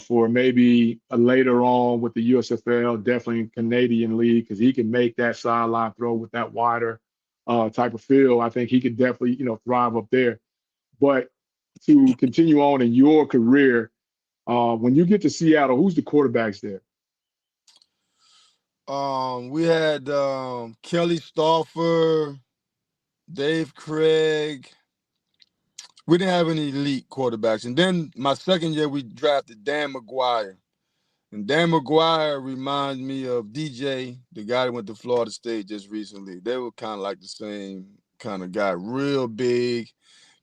for maybe later on with the USFL, definitely in Canadian League, because he can make that sideline throw with that wider type of feel. I think he could definitely, thrive up there. But to continue on in your career, When you get to Seattle, who's the quarterbacks there? We had Kelly Stauffer, Dave Craig. We didn't have any elite quarterbacks. And then my second year, we drafted Dan McGuire. And Dan McGuire reminds me of DJ, the guy that went to Florida State just recently. They were kind of like the same kind of guy, real big,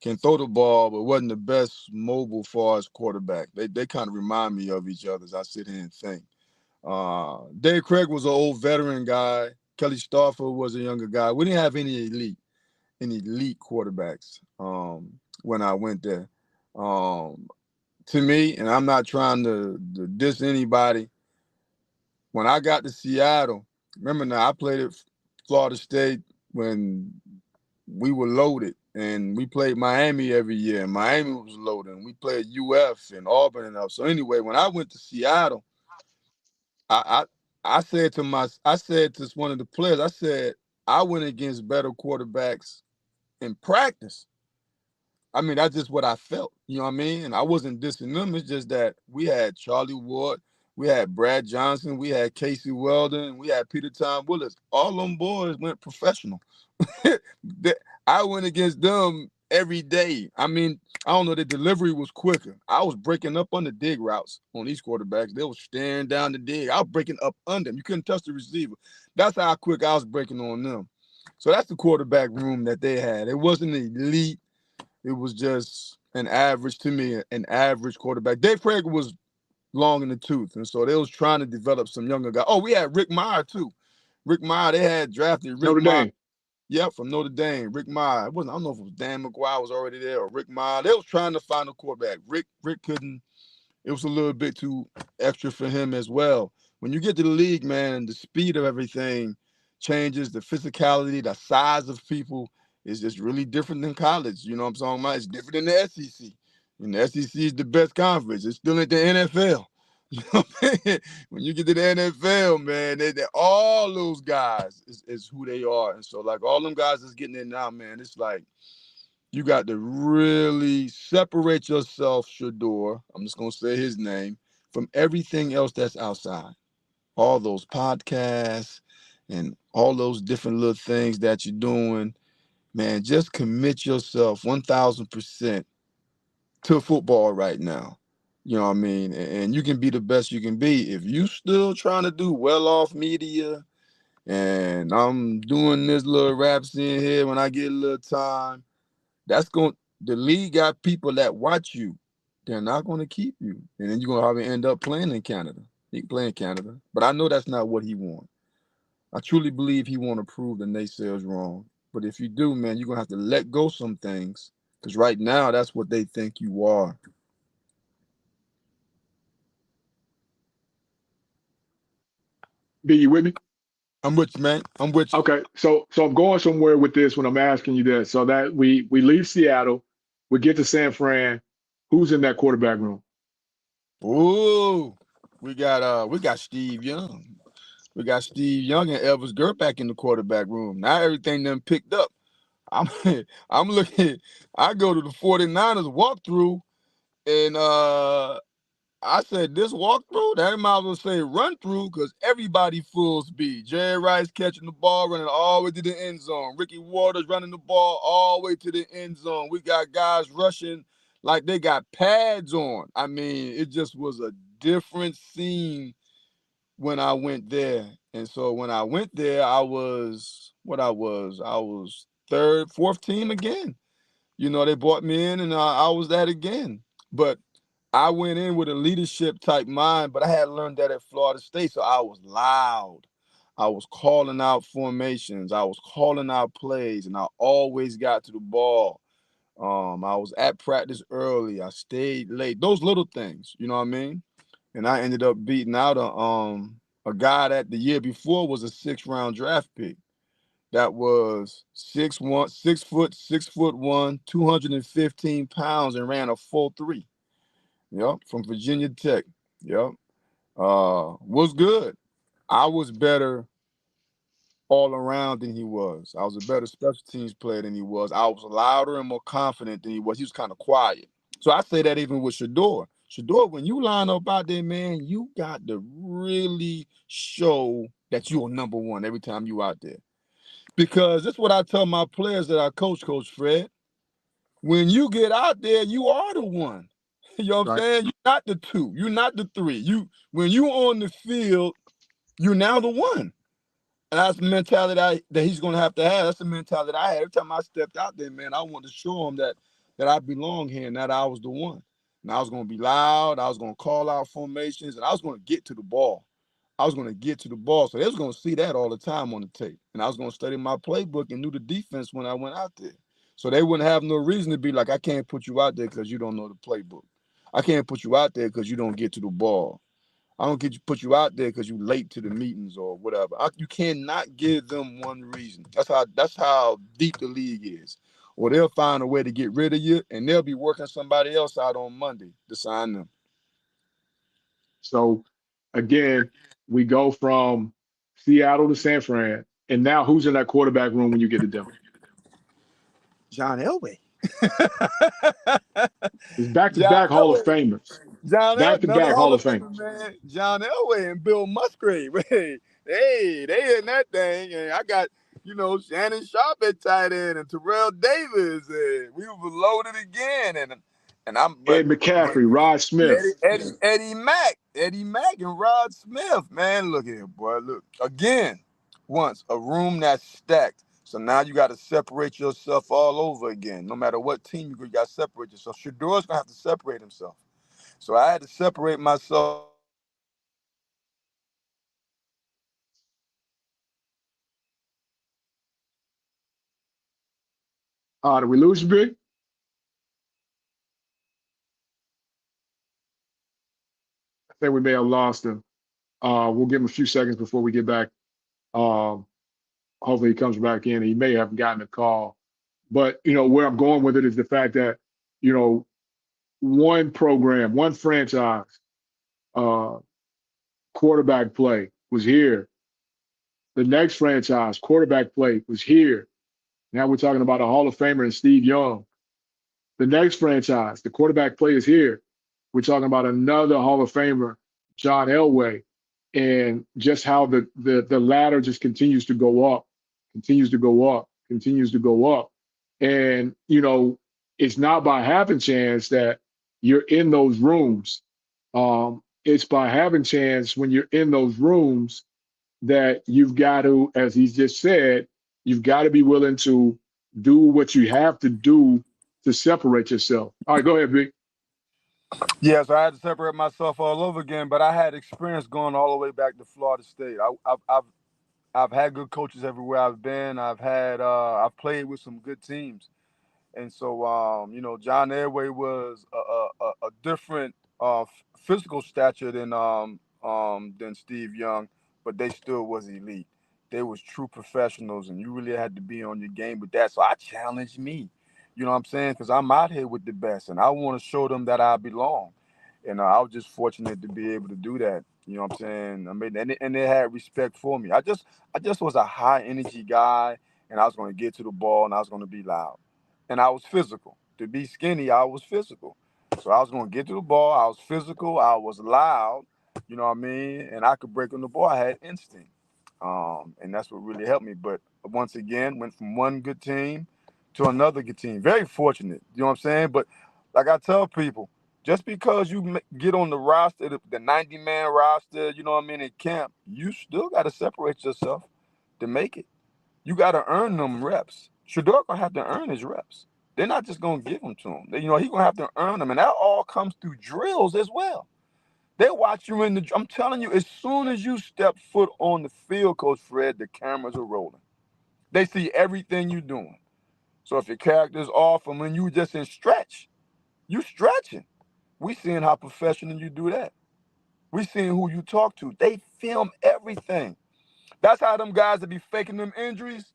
can throw the ball, but wasn't the best mobile far as quarterback. They kind of remind me of each other as I sit here and think. Dave Craig was an old veteran guy. Kelly Stauffer was a younger guy. We didn't have any elite quarterbacks when I went there. To me, and I'm not trying to diss anybody, when I got to Seattle, remember now, I played at Florida State when we were loaded, and we played Miami every year, and Miami was loaded, and we played UF and Auburn and up. So anyway, when I went to Seattle, I said to one of the players, I said, I went against better quarterbacks in practice. I mean, that's just what I felt, you know what I mean? And I wasn't dissing them. It's just that we had Charlie Ward, we had Brad Johnson, we had Casey Weldon, we had Peter Tom Willis. All them boys went professional. I went against them every day. I mean, I don't know, the delivery was quicker. I was breaking up on the dig routes on these quarterbacks. They were staring down the dig. I was breaking up under them. You couldn't touch the receiver. That's how quick I was breaking on them. So that's the quarterback room that they had. It wasn't elite. It was just an average, to me, an average quarterback. Dave Craig was long in the tooth, and so they was trying to develop some younger guys. Oh, we had Rick Meyer, too. Rick Meyer, they had drafted Rick Meyer. Yeah, from Notre Dame, Rick Meyer. I don't know if it was Dan McGuire was already there or Rick Meyer. They was trying to find a quarterback. Rick couldn't. It was a little bit too extra for him as well. When you get to the league, man, the speed of everything changes, the physicality, the size of people is just really different than college. You know what I'm talking about? It's different than the SEC. And the SEC is the best conference. It's still at the NFL. You know what I mean? When you get to the NFL, man, they all those guys is who they are. And so, like, all them guys that's getting in now, man, it's like you got to really separate yourself, Shador, I'm just going to say his name, from everything else that's outside. All those podcasts and all those different little things that you're doing, man, just commit yourself 1,000% to football right now. You know what I mean? And you can be the best you can be. If you still trying to do well-off media and I'm doing this little raps in here when I get a little time, the league got people that watch you. They're not going to keep you. And then you're going to probably end up playing in Canada. He can play in Canada. But I know that's not what he wants. I truly believe he want to prove the naysayers wrong. But if you do, man, you're going to have to let go some things. Because right now, that's what they think you are. B, you with me? I'm with you, man. I'm with you. Okay, so I'm going somewhere with this when I'm asking you this. So that we leave Seattle, we get to San Fran. Who's in that quarterback room? Ooh, we got Steve Young. We got Steve Young and Elvis Gerback in the quarterback room. Now everything them picked up. I'm looking. I go to the 49ers walkthrough, and I said, this walkthrough, that might as well say run through, because everybody full speed. Jerry Rice catching the ball, running all the way to the end zone. Ricky Waters running the ball all the way to the end zone. We got guys rushing like they got pads on. I mean, it just was a different scene when I went there. And so when I went there, I was third, fourth team again. You know, they brought me in, and I was that again. But I went in with a leadership type mind, but I had learned that at Florida State, so I was loud. I was calling out formations. I was calling out plays, and I always got to the ball. I was at practice early. I stayed late. Those little things, you know what I mean? And I ended up beating out a guy that the year before was a 6th-round draft pick. That was 6'1", 6'1", 215 pounds, and ran a 4.3. Yep, from Virginia Tech. Yep. Was good. I was better all around than he was. I was a better special teams player than he was. I was louder and more confident than he was. He was kind of quiet. So I say that even with Shador. Shador, when you line up out there, man, you got to really show that you're number one every time you out there. Because that's what I tell my players that I coach, Coach Fred. When you get out there, you are the one. You know what I'm Right. saying? You're not the two. You're not the three. When you on the field, you're now the one. And that's the mentality that he's going to have. That's the mentality I had. Every time I stepped out there, man, I wanted to show him that I belong here and that I was the one. And I was going to be loud. I was going to call out formations, and I was going to get to the ball. So they was going to see that all the time on the tape. And I was going to study my playbook and knew the defense when I went out there. So they wouldn't have no reason to be like, I can't put you out there because you don't know the playbook. I can't put you out there because you don't get to the ball. I don't put you out there because you late to the meetings or whatever. You cannot give them one reason. That's how deep the league is. Or they'll find a way to get rid of you, and they'll be working somebody else out on Monday to sign them. So again, we go from Seattle to San Fran, and now who's in that quarterback room when you get to Denver? John Elway. It's back-to-back John Hall of Elway. Famers. John Elway, another Back-to-back Hall Hall of of Famer, Famers. man. John Elway and Bill Musgrave. Hey, they in that thing. And I got, Shannon Sharp at tight end and Terrell Davis. And we were loaded again. And Ed McCaffrey, Rod Smith. Eddie Mack and Rod Smith. Man, look here, boy. Look, again, once a room that's stacked. So now you got to separate yourself all over again. No matter what team you got to separate yourself. Shador's going to have to separate himself. So I had to separate myself. Did we lose you, Big? I think we may have lost him. We'll give him a few seconds before we get back. Hopefully he comes back in. He may have gotten a call. But, where I'm going with it is the fact that, one program, one franchise, quarterback play was here. The next franchise, quarterback play was here. Now we're talking about a Hall of Famer in Steve Young. The next franchise, the quarterback play is here. We're talking about another Hall of Famer, John Elway, and just how the ladder just continues to go up, continues to go up, continues to go up. And, it's not by having chance that you're in those rooms. It's by having chance when you're in those rooms that you've got to, as he just said, you've got to be willing to do what you have to do to separate yourself. All right, go ahead, Vic. Yeah, so I had to separate myself all over again, but I had experience going all the way back to Florida State. I've had good coaches everywhere I've been. I've played with some good teams. And so, John Elway was a different physical stature than Steve Young, but they still was elite. They was true professionals, and you really had to be on your game with that. So I challenged me, you know what I'm saying? Because I'm out here with the best, and I want to show them that I belong. And I was just fortunate to be able to do that. You know what I'm saying? I mean, and they had respect for me. I just was a high energy guy, and I was going to get to the ball, and I was going to be loud. And I was physical. To be skinny, I was physical. So I was going to get to the ball. I was physical. I was loud. You know what I mean? And I could break on the ball. I had instinct. And that's what really helped me. But once again, went from one good team to another good team. Very fortunate. You know what I'm saying? But like I tell people, just because you get on the roster, the 90-man roster, you know what I mean, in camp, you still got to separate yourself to make it. You got to earn them reps. Shador gonna have to earn his reps. They're not just gonna give them to him. He's gonna have to earn them, and that all comes through drills as well. They watch you I'm telling you, as soon as you step foot on the field, Coach Fred, the cameras are rolling. They see everything you're doing. So if your character's off, and when you just in stretch, you stretching. We seeing how professional you do that. We seeing who you talk to. They film everything. That's how them guys that be faking them injuries.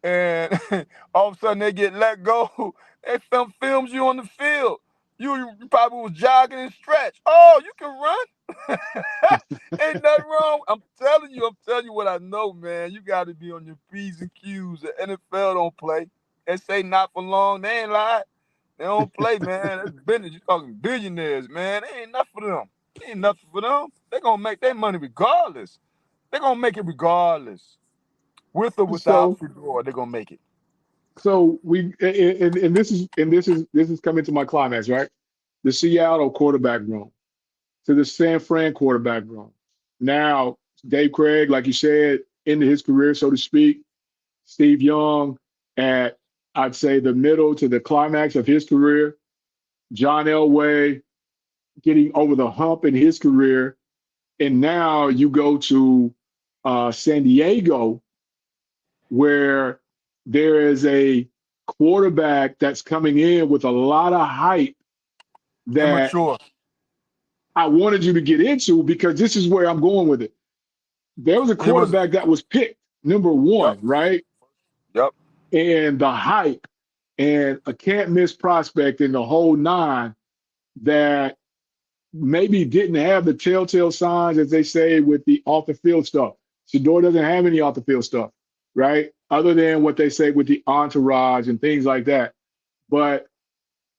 And all of a sudden they get let go. They films you on the field. You probably was jogging and stretch. Oh, you can run. Ain't nothing wrong. I'm telling you what I know, man. You got to be on your P's and Q's. The NFL don't play. They say not for long. They ain't lied. They don't play, man. That's business. You talking billionaires, man. They ain't nothing for them. They ain't nothing for them. They gonna make their money regardless. They gonna make it regardless, with or without So Fedora. They gonna make it. so we and this is coming to my climax, right? The Seattle quarterback room to the San Fran quarterback room. Now, Dave Craig, like you said, into his career, so to speak. Steve Young at, I'd say, the middle to the climax of his career. John Elway getting over the hump in his career. And now you go to San Diego, where there is a quarterback that's coming in with a lot of hype that Immature. I wanted you to get into, because this is where I'm going with it. There was a He was. quarterback that was picked number Yep. one, right? Yep. And the hype and a can't miss prospect in the whole nine that maybe didn't have the telltale signs, as they say, with the off the field stuff. Shador doesn't have any off the field stuff, right? Other than what they say with the entourage and things like that. But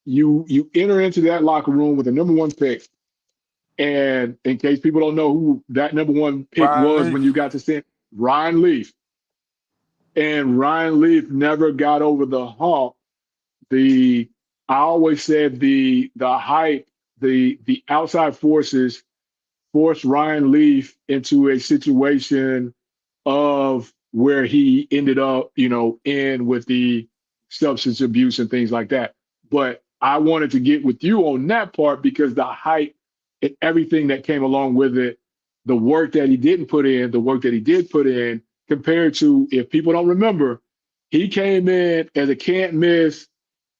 you enter into that locker room with the number one pick. And in case people don't know who that number one pick Ryan was, Leaf. when you got to see Ryan Leaf. And Ryan Leaf never got over the hump. I always said the hype, the outside forces forced Ryan Leaf into a situation of where he ended up, in with the substance abuse and things like that. But I wanted to get with you on that part because the hype and everything that came along with it, the work that he didn't put in, the work that he did put in, compared to, if people don't remember, he came in as a can't miss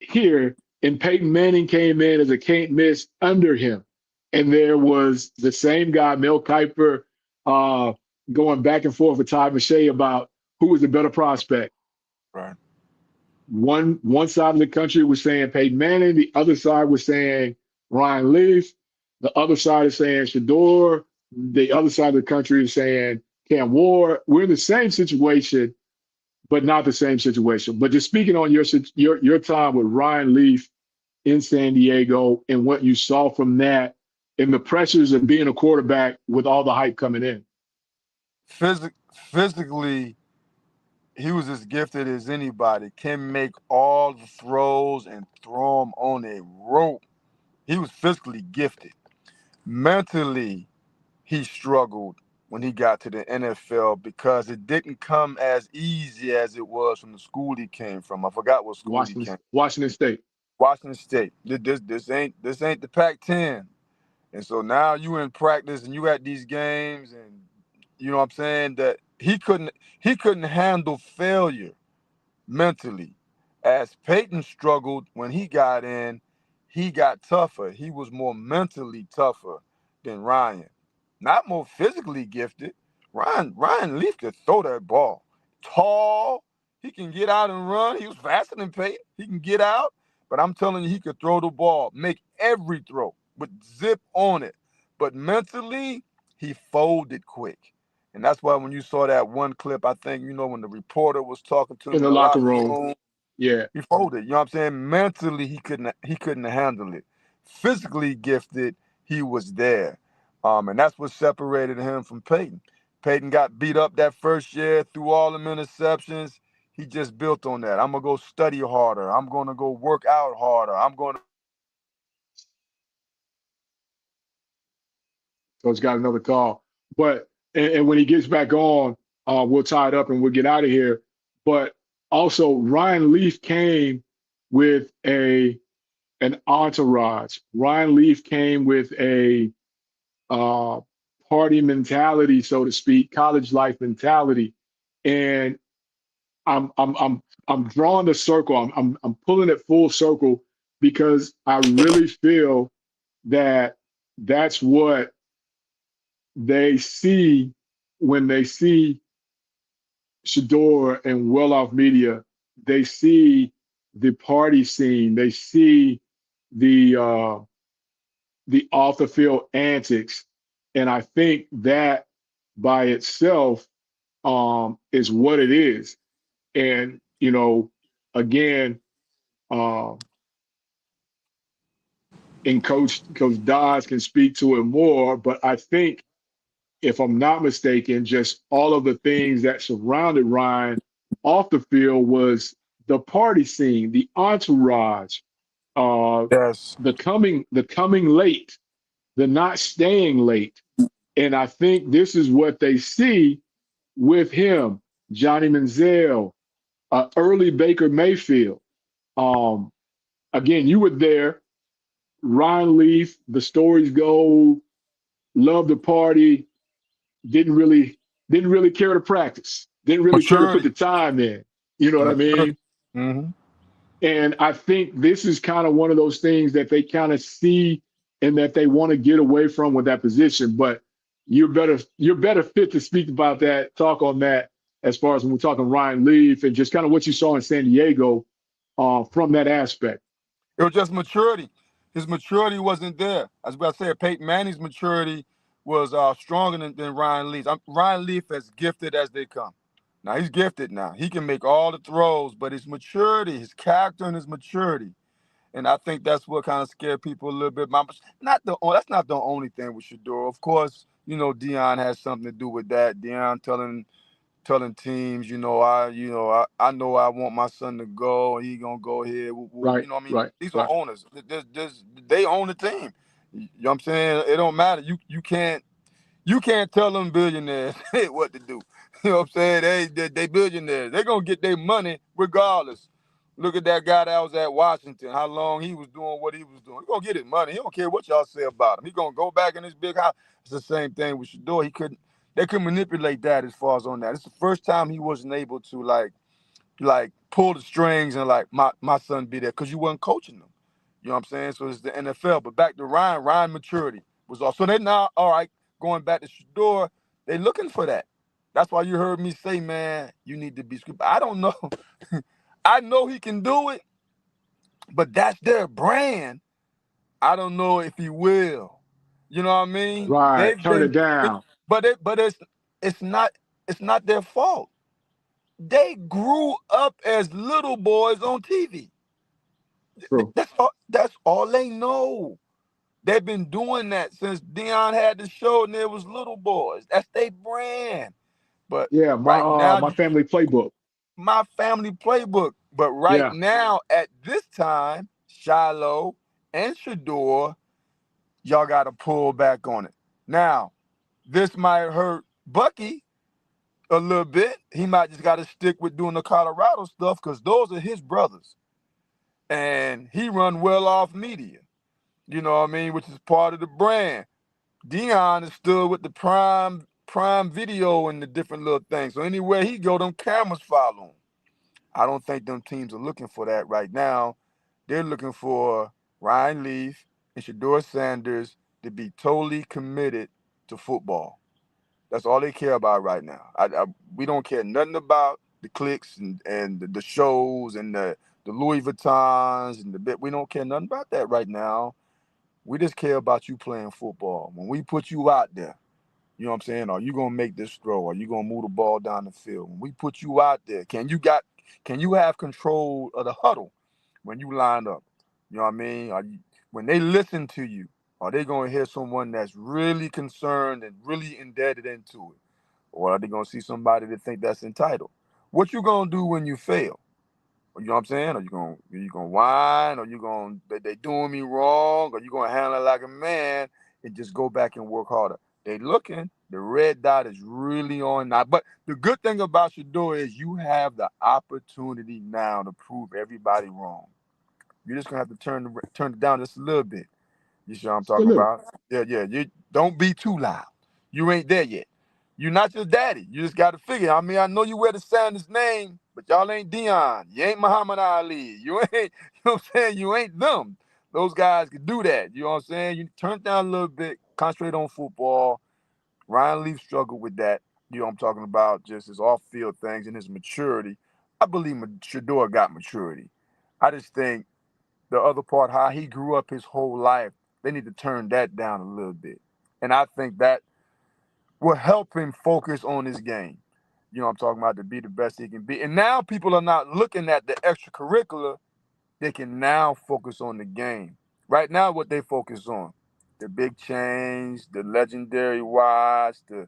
here, and Peyton Manning came in as a can't miss under him. And there was the same guy, Mel Kiper, going back and forth with Todd McShay about who was the better prospect. Right. One side of the country was saying Peyton Manning, the other side was saying Ryan Leaf, the other side is saying Shador, the other side of the country is saying Cam Ward. We're in the same situation, but not the same situation. But just speaking on your time with Ryan Leaf in San Diego and what you saw from that and the pressures of being a quarterback with all the hype coming in. Physically, he was as gifted as anybody. Can make all the throws and throw them on a rope. He was physically gifted. Mentally, he struggled when he got to the NFL because it didn't come as easy as it was from the school he came from. I forgot what school he came. Washington State. Washington State. This ain't the Pac-10. And so now you in practice and you at these games, and you know what I'm saying, that he couldn't handle failure mentally. As Peyton struggled when he got in, he got tougher. He was more mentally tougher than Ryan. Not more physically gifted. Ryan Leaf could throw that ball. Tall, he can get out and run. He was faster than Peyton. He can get out, but I'm telling you, he could throw the ball, make every throw, with zip on it. But mentally, he folded quick. And that's why when you saw that one clip, I think, when the reporter was talking to him In in the the locker locker room. room, Yeah. he folded. You know what I'm saying? Mentally, he couldn't handle it. Physically gifted, he was there. And that's what separated him from Peyton. Peyton got beat up that first year, threw all them interceptions. He just built on that. I'm going to go study harder. I'm going to go work out harder. I'm going to. So it's got another call. But and when he gets back on, we'll tie it up and we'll get out of here. But also Ryan Leaf came with an entourage. Ryan Leaf came with a party mentality, so to speak, college life mentality. And I'm drawing the circle. I'm pulling it full circle because I really feel that that's what they see when they see Shador and Well Off Media. They see the party scene. They see the off the field antics, and I think that by itself is what it is. And again, um, and Coach Dodds can speak to it more, but I think, if I'm not mistaken, just all of the things that surrounded Ryan off the field was the party scene, the entourage, uh, Yes. the coming late, the not staying late. And I think this is what they see with him, Johnny Manziel, early Baker Mayfield. Um, Again, you were there. Ryan Leaf, the stories go, loved the party, didn't really didn't really care to practice, didn't really care to put Maturity. the time in. You know what I Maturity. mean? Mm-hmm. And I think this is kind of one of those things that they kind of see and that they want to get away from with that position. But you're better fit to speak about that, talk on that as far as when we're talking Ryan Leaf and just kind of what you saw in San Diego from that aspect. It was just maturity. His maturity wasn't there. As I said, Peyton Manning's maturity was stronger than Ryan Leaf's. Ryan Leaf as gifted as they come. Now he's gifted now. He can make all the throws, but his maturity, his character and his maturity. And I think that's what kind of scared people a little bit. That's not the only thing with Shador. Of course, Deion has something to do with that. Deion telling teams, I know I want my son to go, and he gonna go here. Right, What I mean, right, these are right. owners. They own the team. You know what I'm saying? It don't matter. You can't tell them billionaires what to do. You know what I'm saying? They billionaires. They're gonna get their money regardless. Look at that guy that was at Washington, how long he was doing what he was doing. He's gonna get his money. He don't care what y'all say about him. He's gonna go back in his big house. It's the same thing with Shador. They couldn't manipulate that as far as on that. It's the first time he wasn't able to like pull the strings and like my son be there because you wasn't coaching them. You know what I'm saying? So it's the NFL. But back to Ryan maturity was also. So they now, all right, going back to Shador, they looking for that. That's why you heard me say, man, you need to be scripted. I don't know. I know he can do it, but that's their brand. I don't know if he will. You know what I mean? Right. They've Turn it been, down. but it's not their fault. They grew up as little boys on TV. True. That's all they know. They've been doing that since Dion had the show and there was little boys. That's their brand. But Yeah, right now, my family playbook. my family playbook. But right Yeah. now, at this time, Shiloh and Shador, y'all got to pull back on it. Now, this might hurt Bucky a little bit. He might just got to stick with doing the Colorado stuff because those are his brothers. And he run well off media. You know what I mean? Which is part of the brand. Dion is still with the prime video and the different little things. So anywhere he go, them cameras follow him. I don't think them teams are looking for that right now. They're looking for Ryan Leaf and Shador Sanders to be totally committed to football. That's all they care about right now. We don't care nothing about the clicks and the shows and the Louis Vuittons and the bit. We don't care nothing about that right now. We just care about you playing football. When we put you out there, you know what I'm saying? Are you gonna make this throw? Are you gonna move the ball down the field? When we put you out there, can you have control of the huddle when you line up? You know what I mean? When they listen to you, are they gonna hear someone that's really concerned and really indebted into it? Or are they gonna see somebody that think that's entitled? What you gonna do when you fail? You know what I'm saying? Are you gonna whine? Are you gonna they doing me wrong? Are you gonna handle it like a man and just go back and work harder? They looking. The red dot is really on now. But the good thing about Shador is you have the opportunity now to prove everybody wrong. You're just gonna have to turn it down just a little bit. You see what I'm Just a talking little. about? Yeah, yeah. You don't be too loud. You ain't there yet. You're not your daddy. You just got to figure. I mean, I know you wear the Sanders name, but y'all ain't Dion. You ain't Muhammad Ali. You ain't, you know what I'm saying? You ain't them. Those guys can do that. You know what I'm saying? You turn it down a little bit, concentrate on football. Ryan Leaf struggled with that. You know what I'm talking about? Just his off-field things and his maturity. I believe Shador got maturity. I just think the other part, how he grew up his whole life, they need to turn that down a little bit. And I think that will help him focus on his game. You know what I'm talking about, to be the best he can be. And now people are not looking at the extracurricular. They can now focus on the game. Right now, what they focus on, the big chains, the legendary watch, the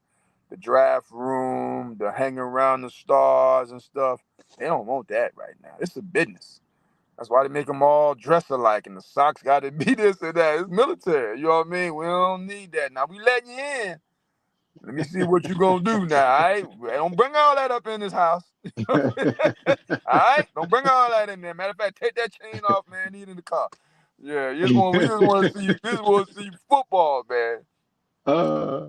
draft room, the hanging around the stars and stuff. They don't want that right now. It's a business. That's why they make them all dress alike, and the socks got to be this and that. It's military. You know what I mean? We don't need that. Now we letting you in. Let me see what you gonna do now. All right, don't bring all that up in this house. All right, don't bring all that in there. Matter of fact, take that chain off, man. Need in the car. Yeah, we just want to see. Just want to see football, man. uh,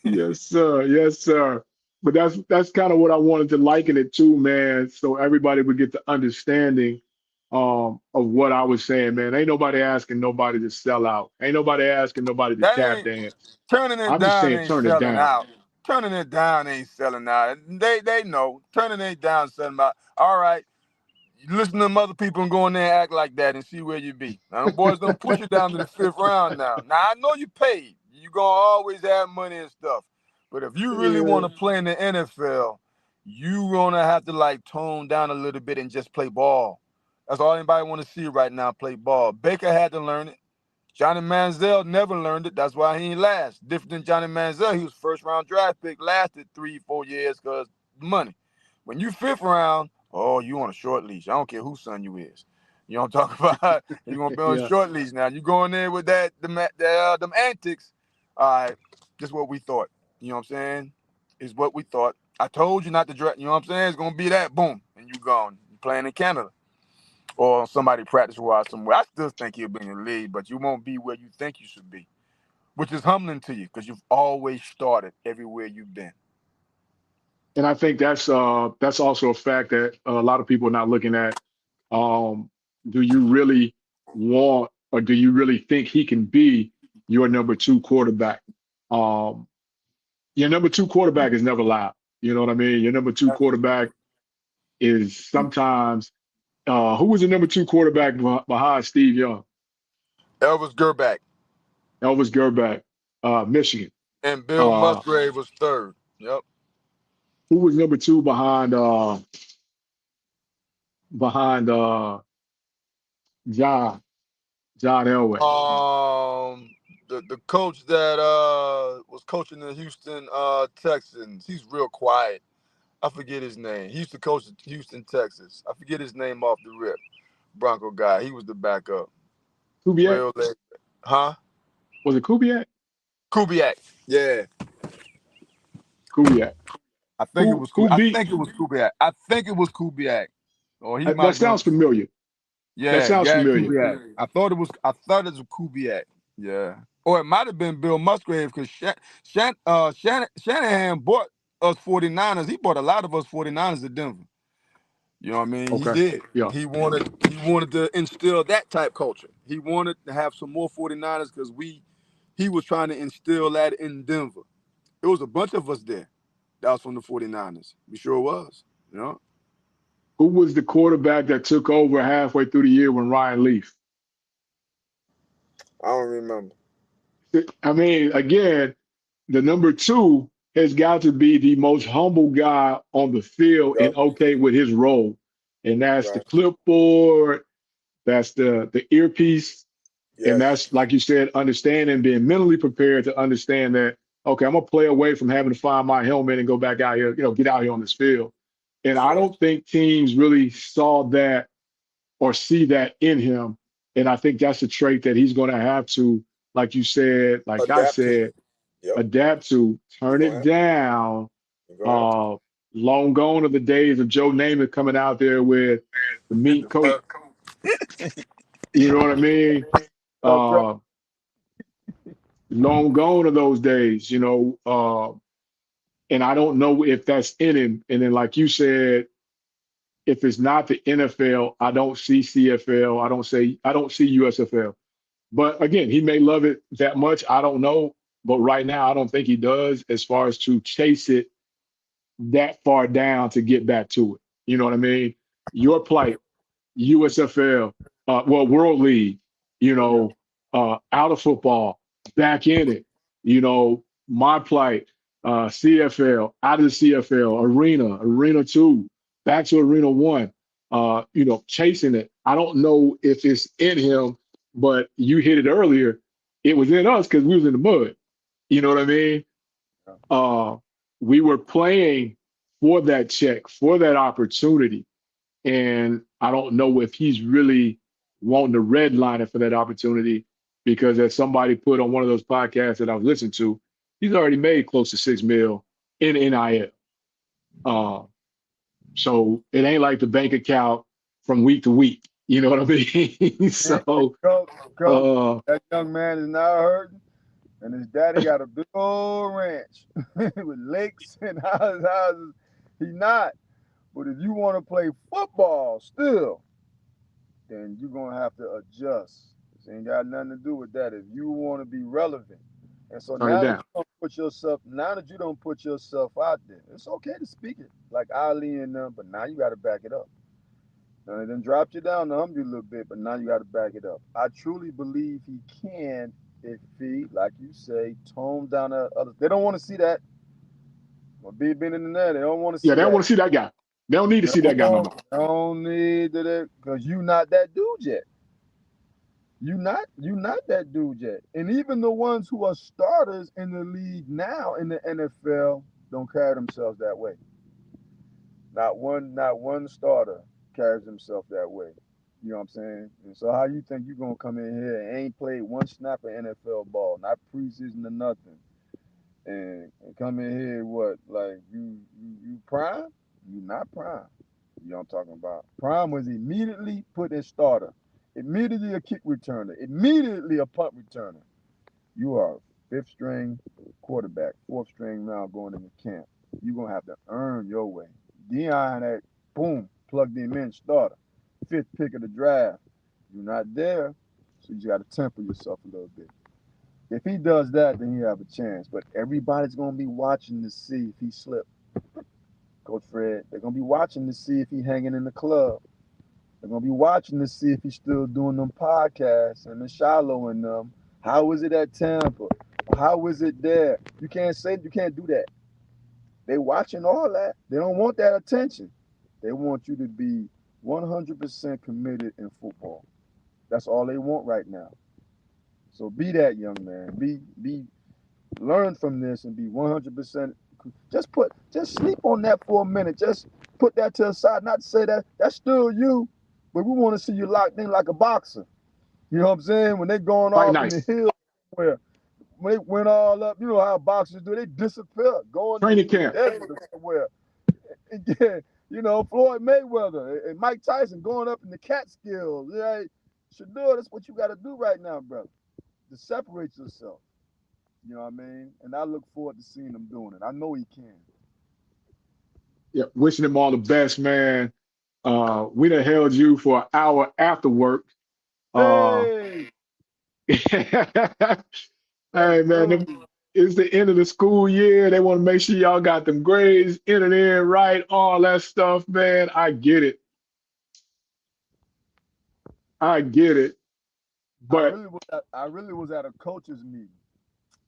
yes, sir. Yes, sir. But that's kind of what I wanted to liken it to, man. So everybody would get the understanding of what I was saying, man. Ain't nobody asking nobody to sell out. Ain't nobody asking nobody to That tap ain't dance. turning it I'm just down. saying Ain't turn it selling down. out. Turning it down ain't selling out. They know turning it down selling out. All right. You listen to them other people and go in there and act like that and see where you be. Now, them boys don't push you down to the 5th round now. Now, I know you paid. You're going to always have money and stuff. But if you really want Yeah. to play in the NFL, you're going to have to, like, tone down a little bit and just play ball. That's all anybody want to see right now, play ball. Baker had to learn it. Johnny Manziel never learned it. That's why he ain't last. Different than Johnny Manziel, he was first-round draft pick, lasted 3-4 years because money. When you 5th round, oh, you on a short leash. I don't care whose son you is. You don't talk about you gonna be on a Yeah. short leash now. You go in there with them antics. All right, just what we thought. You know what I'm saying? Is what we thought. I told you not to draft. You know what I'm saying? It's gonna be that boom, and you gone. You playing in Canada or somebody practice wise somewhere. I still think you'll be in the league, but you won't be where you think you should be, which is humbling to you because you've always started everywhere you've been. And I think that's also a fact that a lot of people are not looking at. Um, do you really want or do you really think he can be your number two quarterback? Um, your number two quarterback is never loud. You know what I mean? Your number two quarterback is sometimes who was the number two quarterback behind Steve Young? Elvis Gerback Elvis Gerback, Michigan. and Bill Uh, Musgrave was third. Yep. who was number two behind John Elway? The coach that was coaching the Houston Texans. He's real quiet. I forget his name. He used to coach Houston, Texas. I forget his name off the rip. Bronco guy. He was the backup. Kubiak? Real late. Huh? Was it Kubiak? Kubiak. Yeah. Kubiak. I think it Who was who beat? Kubiak. I think it was Kubiak. Or he might That have been. sounds familiar. That Yeah, sounds Gary familiar. Kubiak. I thought it was Kubiak. Yeah. Or it might have been Bill Musgrave because Shanahan bought us 49ers. He bought a lot of us 49ers to Denver. You know what I mean? He Okay. did. Yeah. He wanted to instill that type culture. He wanted to have some more 49ers because he was trying to instill that in Denver. It was a bunch of us there that was from the 49ers. We sure was. You know? Who was the quarterback that took over halfway through the year when Ryan Leaf? I don't remember. I mean, again, the number two has got to be the most humble guy on the field and Yep. okay with his role. And that's the Right. clipboard, that's the earpiece, and Yes. that's like you said, understanding, being mentally prepared to understand that, okay, I'm gonna play away from having to find my helmet and go back out here, get out here on this field. And That's I right. don't think teams really saw that or see that in him. And I think that's a trait that he's going to have to, like you said, like I Adapt to. said, Yep. adapt to, You're turn gonna it have to. down. You're gonna have to. Uh, long gone are the days of Joe Namath coming out there with the In meat the coat. fur coat. You know what I mean? Bro. Uh, long gone are those days, and I don't know if that's in him. And then, like you said, if it's not the NFL, I don't see CFL. I don't see USFL. But again, he may love it that much. I don't know. But right now, I don't think he does as far as to chase it that far down to get back to it. You know what I mean? Your plight, USFL, World League, Yeah. out of football, back in it, my plight, CFL, out of the CFL, Arena 2, back to Arena 1, chasing it. I don't know if it's in him But you hit it earlier. It was in us because we was in the mud. You know what I mean? Uh, we were playing for that check, for that opportunity. And I don't know if he's really wanting to redline it for that opportunity because as somebody put on one of those podcasts that I was listening to, he's already made close to $6 million in NIL. So it ain't like the bank account from week to week. You know what I mean? So Coach, that young man is now hurting, and his daddy got a big old ranch with lakes and houses. He's not. But if you want to play football still, then you're going to have to adjust. It ain't got nothing to do with that. If you want to be relevant. And so turn it now that down. you don't put yourself out there, it's okay to speak it like Ali and them, but now you got to back it up. Now they done dropped you down to hum you a little bit, but now you got to back it up. I truly believe he can if he, like you say, tone down the others. They don't want to see that. Well, been in there, they don't want to see Yeah, they don't that. want to see that guy. They don't need to see that guy no more. Don't need that because you not that dude yet. You not that dude yet. And even the ones who are starters in the league now in the NFL don't carry themselves that way. Not one starter carries himself that way. You know what I'm saying? And so how you think you're gonna come in here and ain't played one snap of NFL ball, not preseason or nothing, and come in here what like you prime? You not prime. You know what I'm talking about? Prime was immediately put in starter, immediately a kick returner, immediately a punt returner. You are fifth string quarterback, fourth string now going into camp. You're gonna have to earn your way. Dion had boom, plugged him in starter, fifth pick of the draft. You're not there, so you just gotta temper yourself a little bit. If he does that, then you have a chance. But everybody's gonna be watching to see if he slipped. Coach Fred, they're gonna be watching to see if he's hanging in the club. They're gonna be watching to see if he's still doing them podcasts and the Shiloh and them. How is it at Tampa? How is it there? You can't do that. They watching all that. They don't want that attention. They want you to be 100% committed in football. That's all they want right now. So be that young man. Learn from this and be 100%. Just sleep on that for a minute. Just put that to the side. Not to say that that's still you, but we want to see you locked in like a boxer. You know what I'm saying? When they going Fight off nice. in the hill, where when they went all up, you know how boxers do? They disappear, going Training to camp. somewhere. You know, Floyd Mayweather and Mike Tyson going up in the Catskills. Yeah, Shador, that's what you got to do right now, brother, to separate yourself. You know what I mean? And I look forward to seeing him doing it. I know he can. Yeah, wishing him all the best, man. We done held you for an hour after work. Hey, Hey, man, it's the end of the school year. They want to make sure y'all got them grades entered in right, all that stuff, man. I get it. But I really was at a coach's meeting.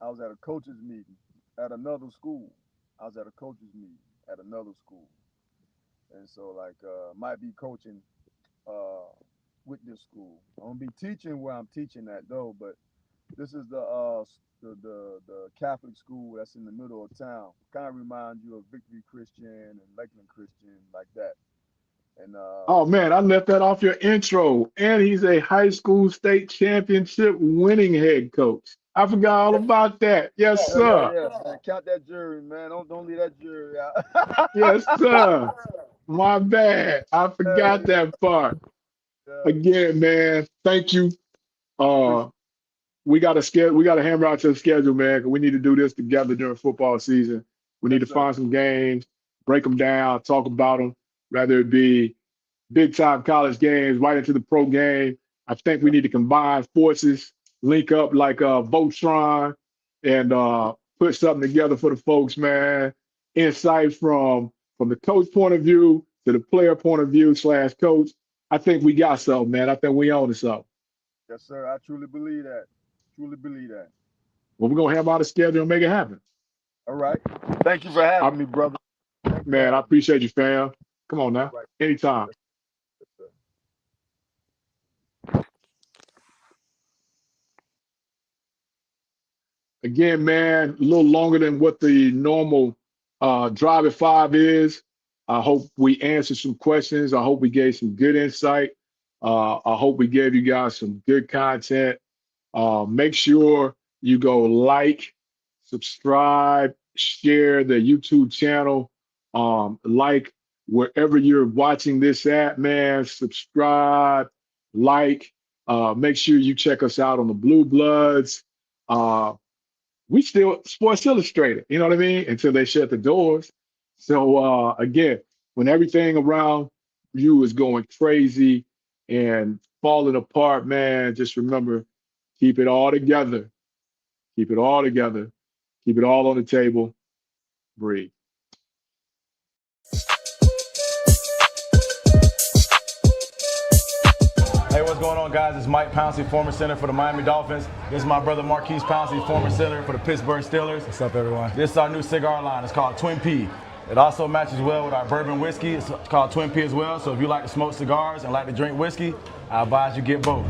I was at a coach's meeting at another school. I was at a coach's meeting at another school. And so like might be coaching with this school. I'm gonna be teaching where I'm teaching at though, but this is the Catholic school that's in the middle of town. Kind of reminds you of Victory Christian and Lakeland Christian, like that. And oh man, I left that off your intro. And he's a high school state championship winning head coach. I forgot all about that. Yes, sir. yeah. Man, count that jury, man. Don't leave that jury out. Yes, sir. My bad. I forgot that part. Again, man, thank you. We got to hammer out your schedule, man, because we need to do this together during football season. We need to find some games, break them down, talk about them, whether it be big time college games right into the pro game. I think we need to combine forces, link up like Voltron, and put something together for the folks, man. Insight from the coach point of view to the player point of view / coach. I think we got something, man. I think we own it something. Yes, sir. I truly believe that. Truly believe that. Well, we're gonna have out a schedule and make it happen. All right. Thank you for having me, brother. Man, I appreciate you, fam. Come on now. Anytime. Again, man, a little longer than what the normal Drive at 5 is. I hope we answered some questions. I hope we gave some good insight. I hope we gave you guys some good content. Make sure you go like, subscribe, share the YouTube channel. Like wherever you're watching this at, man, subscribe, like. Make sure you check us out on the Blue Bloods. We still Sports Illustrated, you know what I mean? Until they shut the doors. So again, when everything around you is going crazy and falling apart, man, just remember, keep it all together. Keep it all together. Keep it all on the table. Breathe. Hey, what's going on, guys? It's Mike Pouncey, former center for the Miami Dolphins. This is my brother Marquise Pouncey, former center for the Pittsburgh Steelers. What's up, everyone? This is our new cigar line. It's called Twin P. It also matches well with our bourbon whiskey. It's called Twin P as well. So if you like to smoke cigars and like to drink whiskey, I advise you get both.